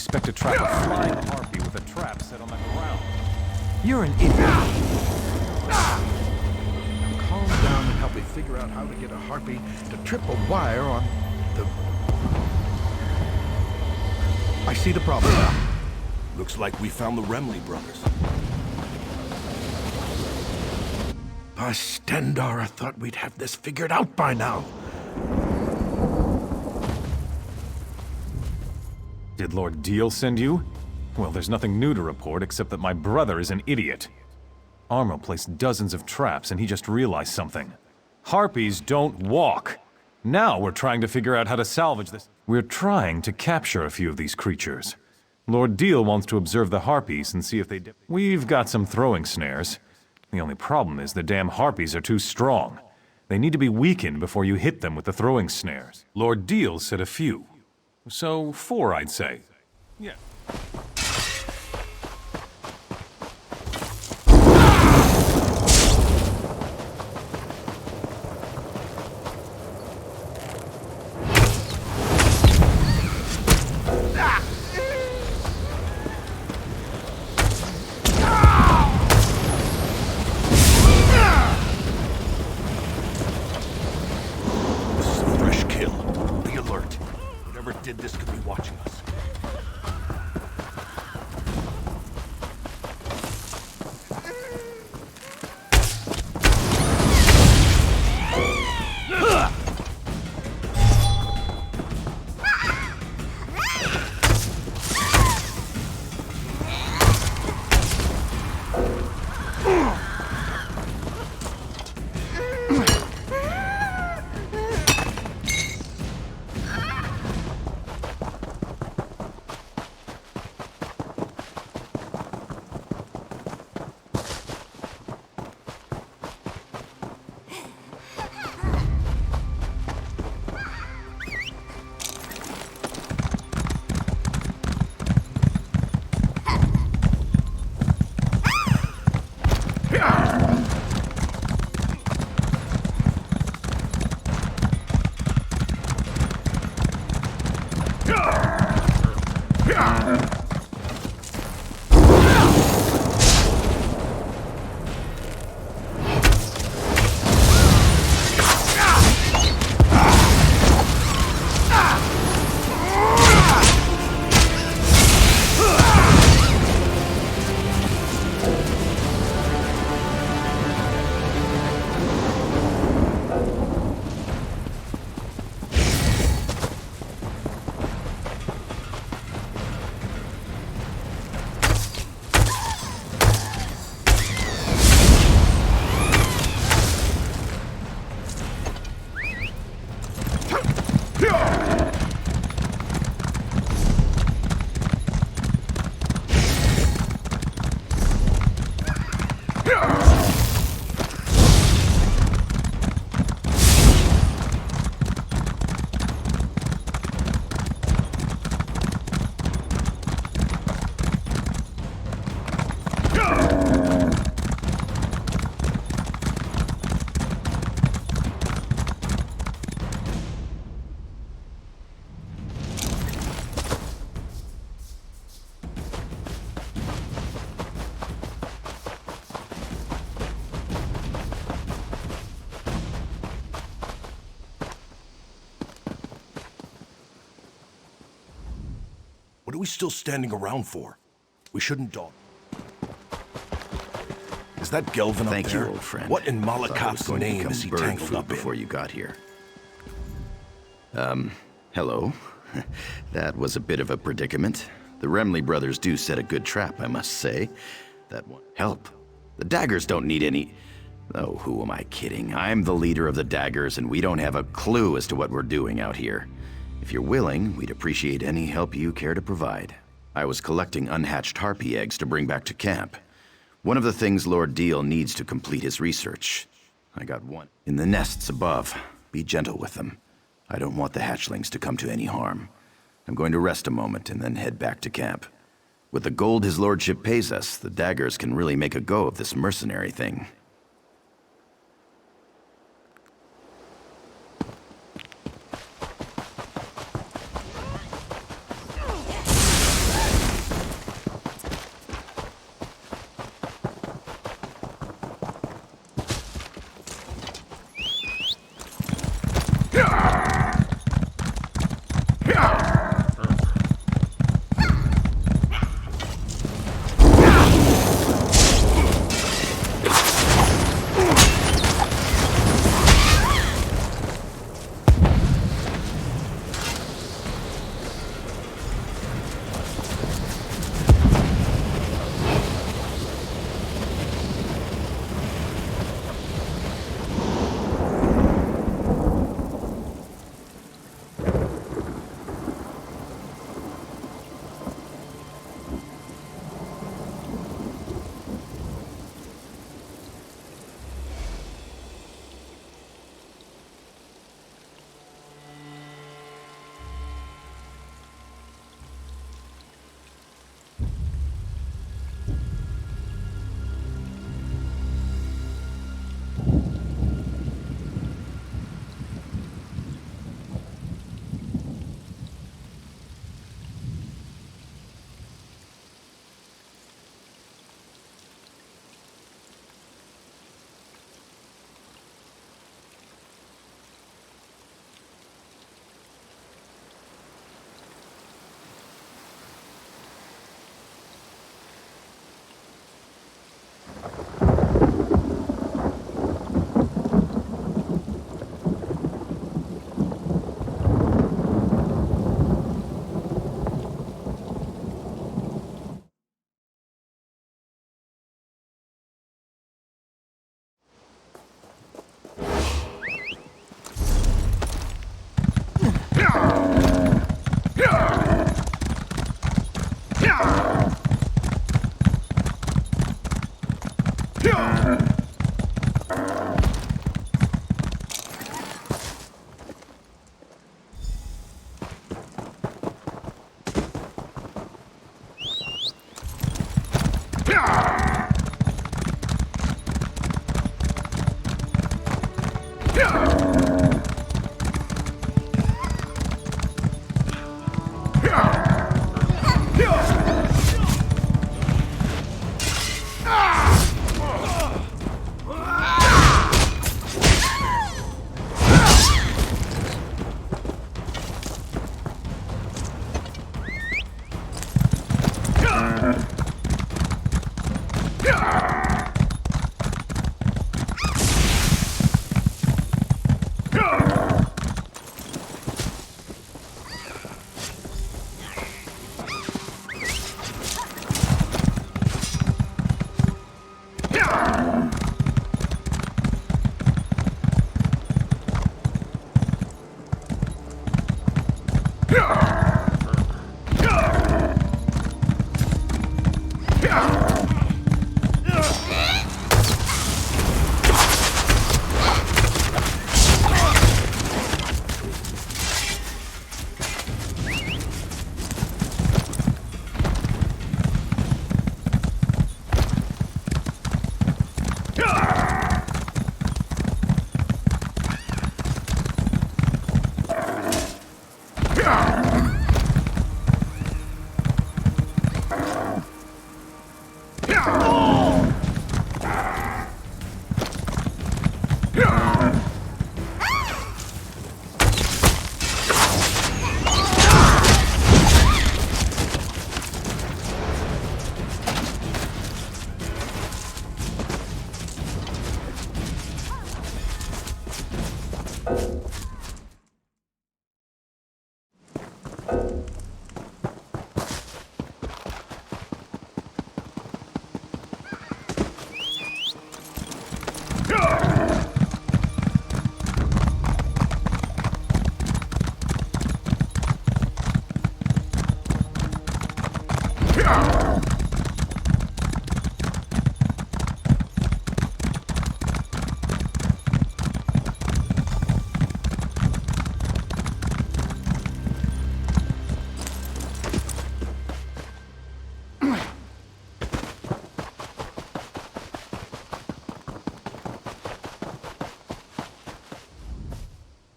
expect to trap a flying harpy with a trap set on the ground? You're an idiot. Calm down and help me figure out how to get a harpy to trip a wire on the... I see the problem now. Looks like we found the Remley brothers. Stendara thought we'd have this figured out by now. Did Lord Deal send you? Well, there's nothing new to report except that my brother is an idiot. Armo placed dozens of traps and he just realized something. Harpies don't walk. Now we're trying to figure out how to salvage this. We're trying to capture a few of these creatures. Lord Deal wants to observe the harpies and see if they dip. We've got some throwing snares. The only problem is the damn harpies are too strong. They need to be weakened before you hit them with the throwing snares. Lord Deal said a few. So 4, I'd say. Yeah. This could be watching us. What are we still standing around for? We shouldn't dawdle. Is that Gelvin up there? Thank you, old friend. What in Malakath's name is he tangled up before you got here? Hello. That was a bit of a predicament. The Remley brothers do set a good trap, I must say. That one. Help. The daggers don't need any... Oh, who am I kidding? I'm the leader of the daggers, and we don't have a clue as to what we're doing out here. If you're willing, we'd appreciate any help you care to provide. I was collecting unhatched harpy eggs to bring back to camp. One of the things Lord Deal needs to complete his research. I got one. In the nests above. Be gentle with them. I don't want the hatchlings to come to any harm. I'm going to rest a moment and then head back to camp. With the gold his lordship pays us, the daggers can really make a go of this mercenary thing.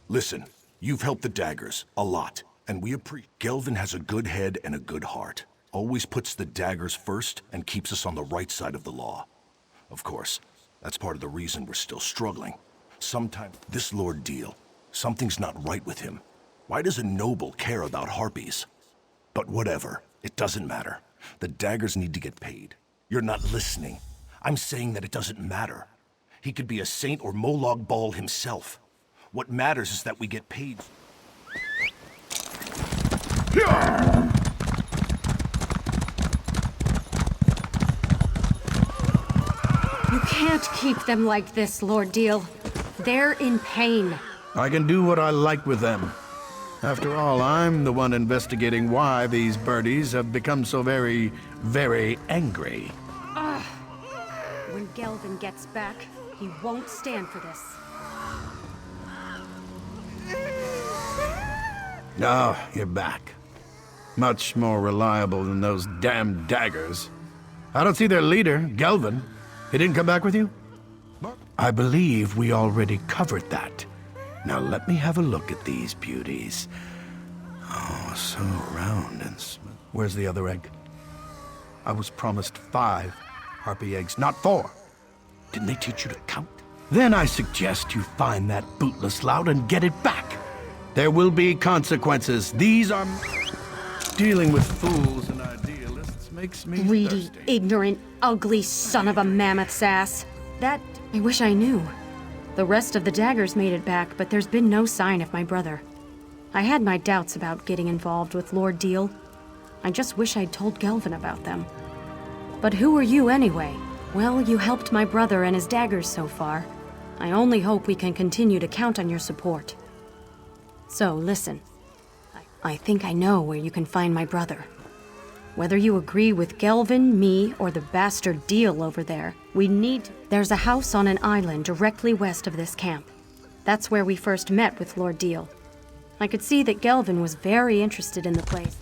Listen, you've helped the daggers, a lot, and we appreciate. Gelvin has a good head and a good heart. Always puts the daggers first and keeps us on the right side of the law. Of course, that's part of the reason we're still struggling. Sometimes, this Lord Deal, something's not right with him. Why does a noble care about harpies? But whatever, it doesn't matter. The daggers need to get paid. You're not listening. I'm saying that it doesn't matter. He could be a saint or Molag Bal himself. What matters is that we get paid. You can't keep them like this, Lord Deal. They're in pain. I can do what I like with them. After all, I'm the one investigating why these birdies have become so very, very angry. Ugh. When Gelvin gets back, he won't stand for this. Oh, you're back. Much more reliable than those damn daggers. I don't see their leader, Gelvin. He didn't come back with you? I believe we already covered that. Now let me have a look at these beauties. Oh, so round and smooth. Where's the other egg? I was promised 5 harpy eggs, not 4. Didn't they teach you to count? Then I suggest you find that bootless lout and get it back. There will be consequences. These are... Dealing with fools and idealists makes me Greedy, thirsty. ignorant, ugly son of a mammoth's ass. That... I wish I knew. The rest of the daggers made it back, but there's been no sign of my brother. I had my doubts about getting involved with Lord Deal. I just wish I'd told Gelvin about them. But who are you anyway? Well, you helped my brother and his daggers so far. I only hope we can continue to count on your support. So, listen. I think I know where you can find my brother. Whether you agree with Gelvin, me, or the bastard Deal over there, we need... There's a house on an island directly west of this camp. That's where we first met with Lord Deal. I could see that Gelvin was very interested in the place.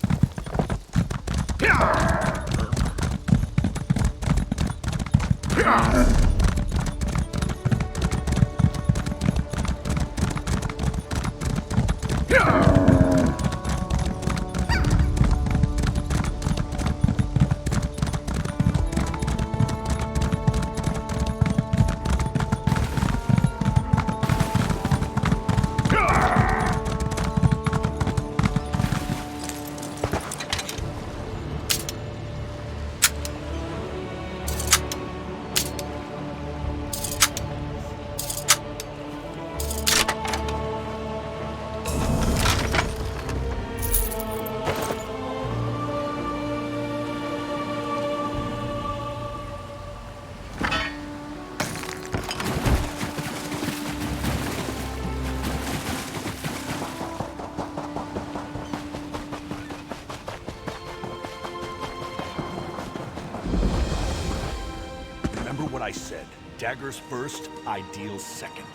Remember what I said. Daggers first, ideals second.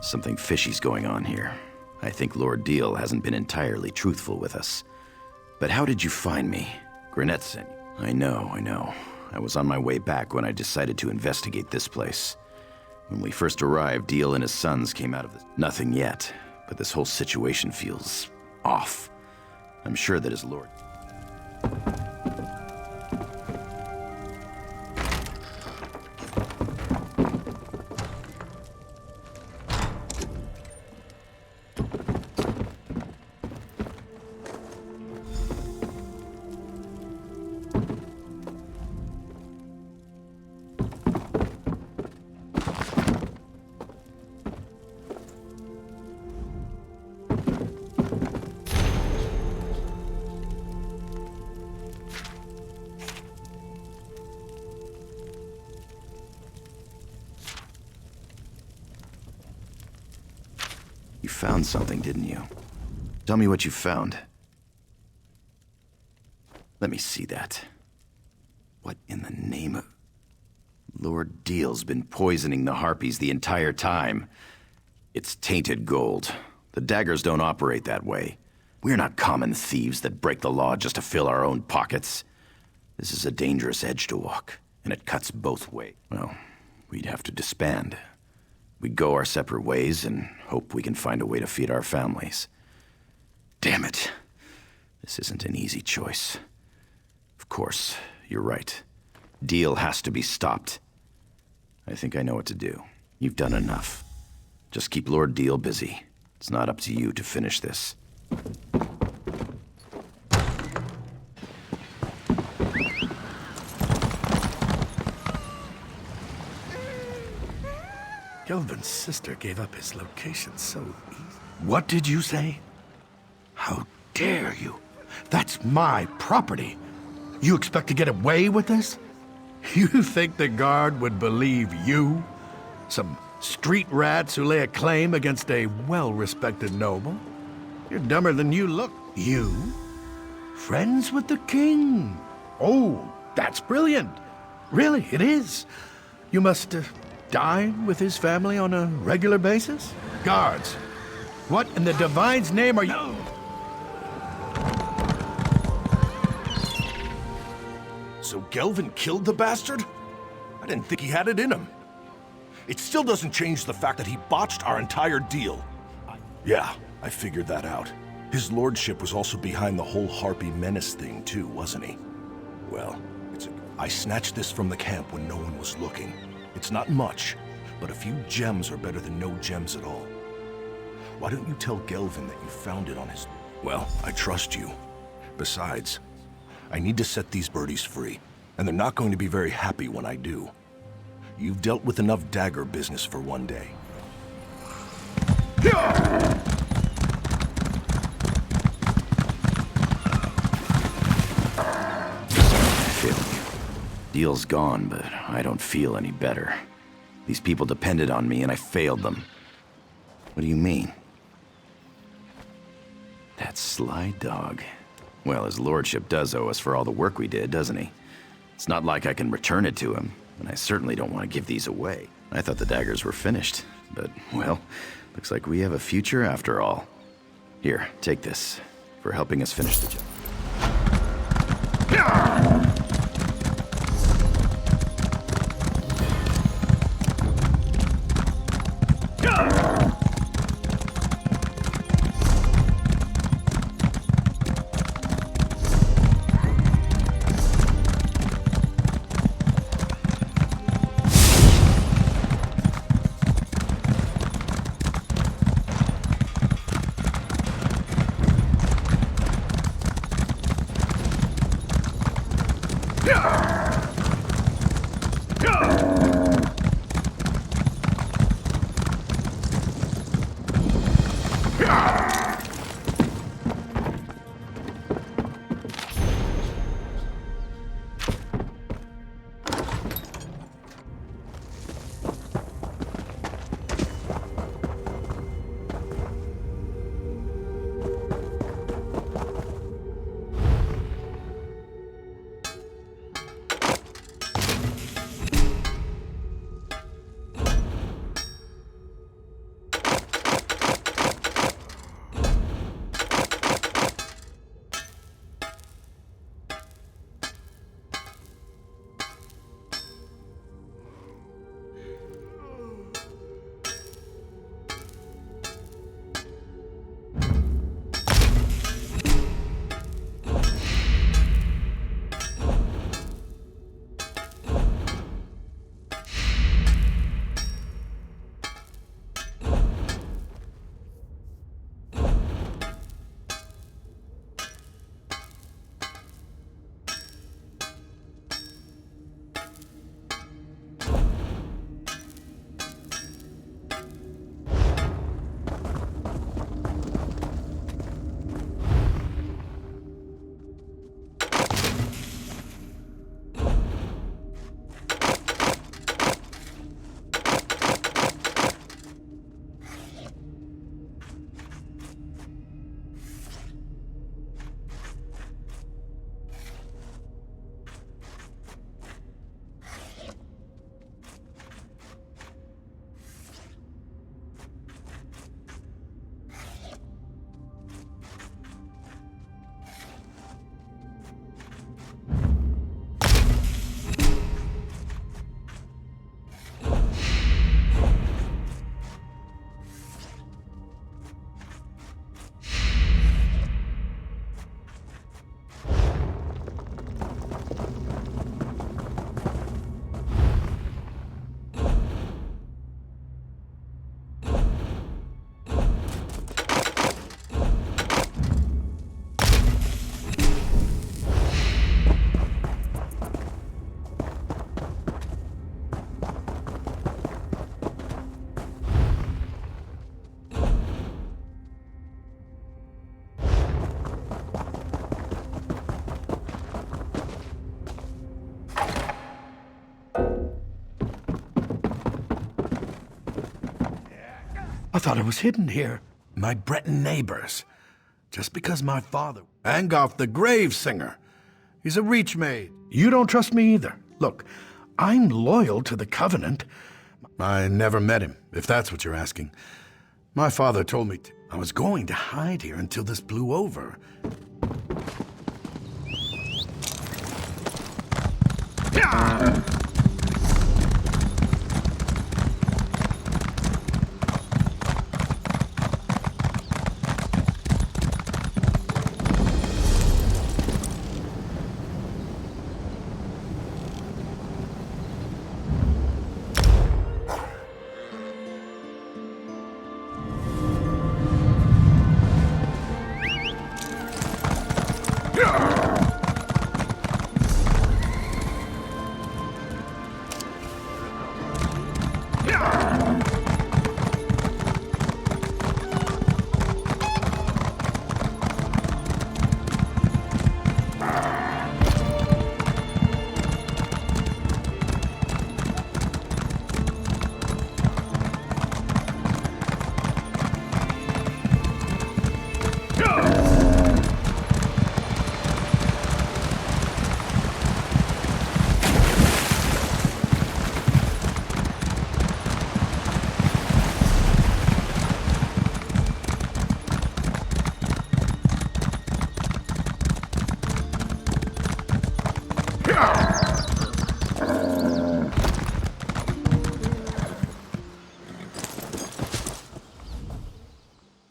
Something fishy's going on here. I think Lord Deal hasn't been entirely truthful with us. But how did you find me? Grenette sent you. I know. I was on my way back when I decided to investigate this place. When we first arrived, Deal and his sons came out of this. Nothing yet, but this whole situation feels off. I'm sure that his lord... You found something, didn't you? Tell me what you found. Let me see that. What in the name of... Lord Deal's been poisoning the Harpies the entire time. It's tainted gold. The daggers don't operate that way. We're not common thieves that break the law just to fill our own pockets. This is a dangerous edge to walk, and it cuts both ways. Well, we'd have to disband. We'd go our separate ways and hope we can find a way to feed our families. Damn it. This isn't an easy choice. Of course, you're right. Deal has to be stopped. I think I know what to do. You've done enough. Just keep Lord Deal busy. It's not up to you to finish this. Gelvin's sister gave up his location so easy. What did you say? How dare you? That's my property. You expect to get away with this? You think the guard would believe you? Some street rats who lay a claim against a well-respected noble? You're dumber than you look. You? Friends with the king? Oh, that's brilliant. Really, it is. You must dine with his family on a regular basis? Guards, what in the divine's name are you... So Gelvin killed the bastard? I didn't think he had it in him. It still doesn't change the fact that he botched our entire deal. Yeah, I figured that out. His lordship was also behind the whole Harpy menace thing too, wasn't he? Well, I snatched this from the camp when no one was looking. It's not much, but a few gems are better than no gems at all. Why don't you tell Gelvin that you found it on his... Well, I trust you. Besides, I need to set these birdies free, and they're not going to be very happy when I do. You've dealt with enough dagger business for one day. Deal's gone, but I don't feel any better. These people depended on me, and I failed them. What do you mean? That sly dog. Well, his lordship does owe us for all the work we did, doesn't he? It's not like I can return it to him, and I certainly don't want to give these away. I thought the daggers were finished, but, well, looks like we have a future after all. Here, take this, for helping us finish the job. I thought it was hidden here. My Breton neighbors. Just because my father... Angoff the Grave Singer. He's a reach maid. You don't trust me either. Look, I'm loyal to the Covenant. I never met him, if that's what you're asking. My father told me I was going to hide here until this blew over.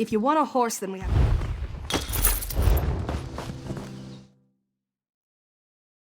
If you want a horse, then we have...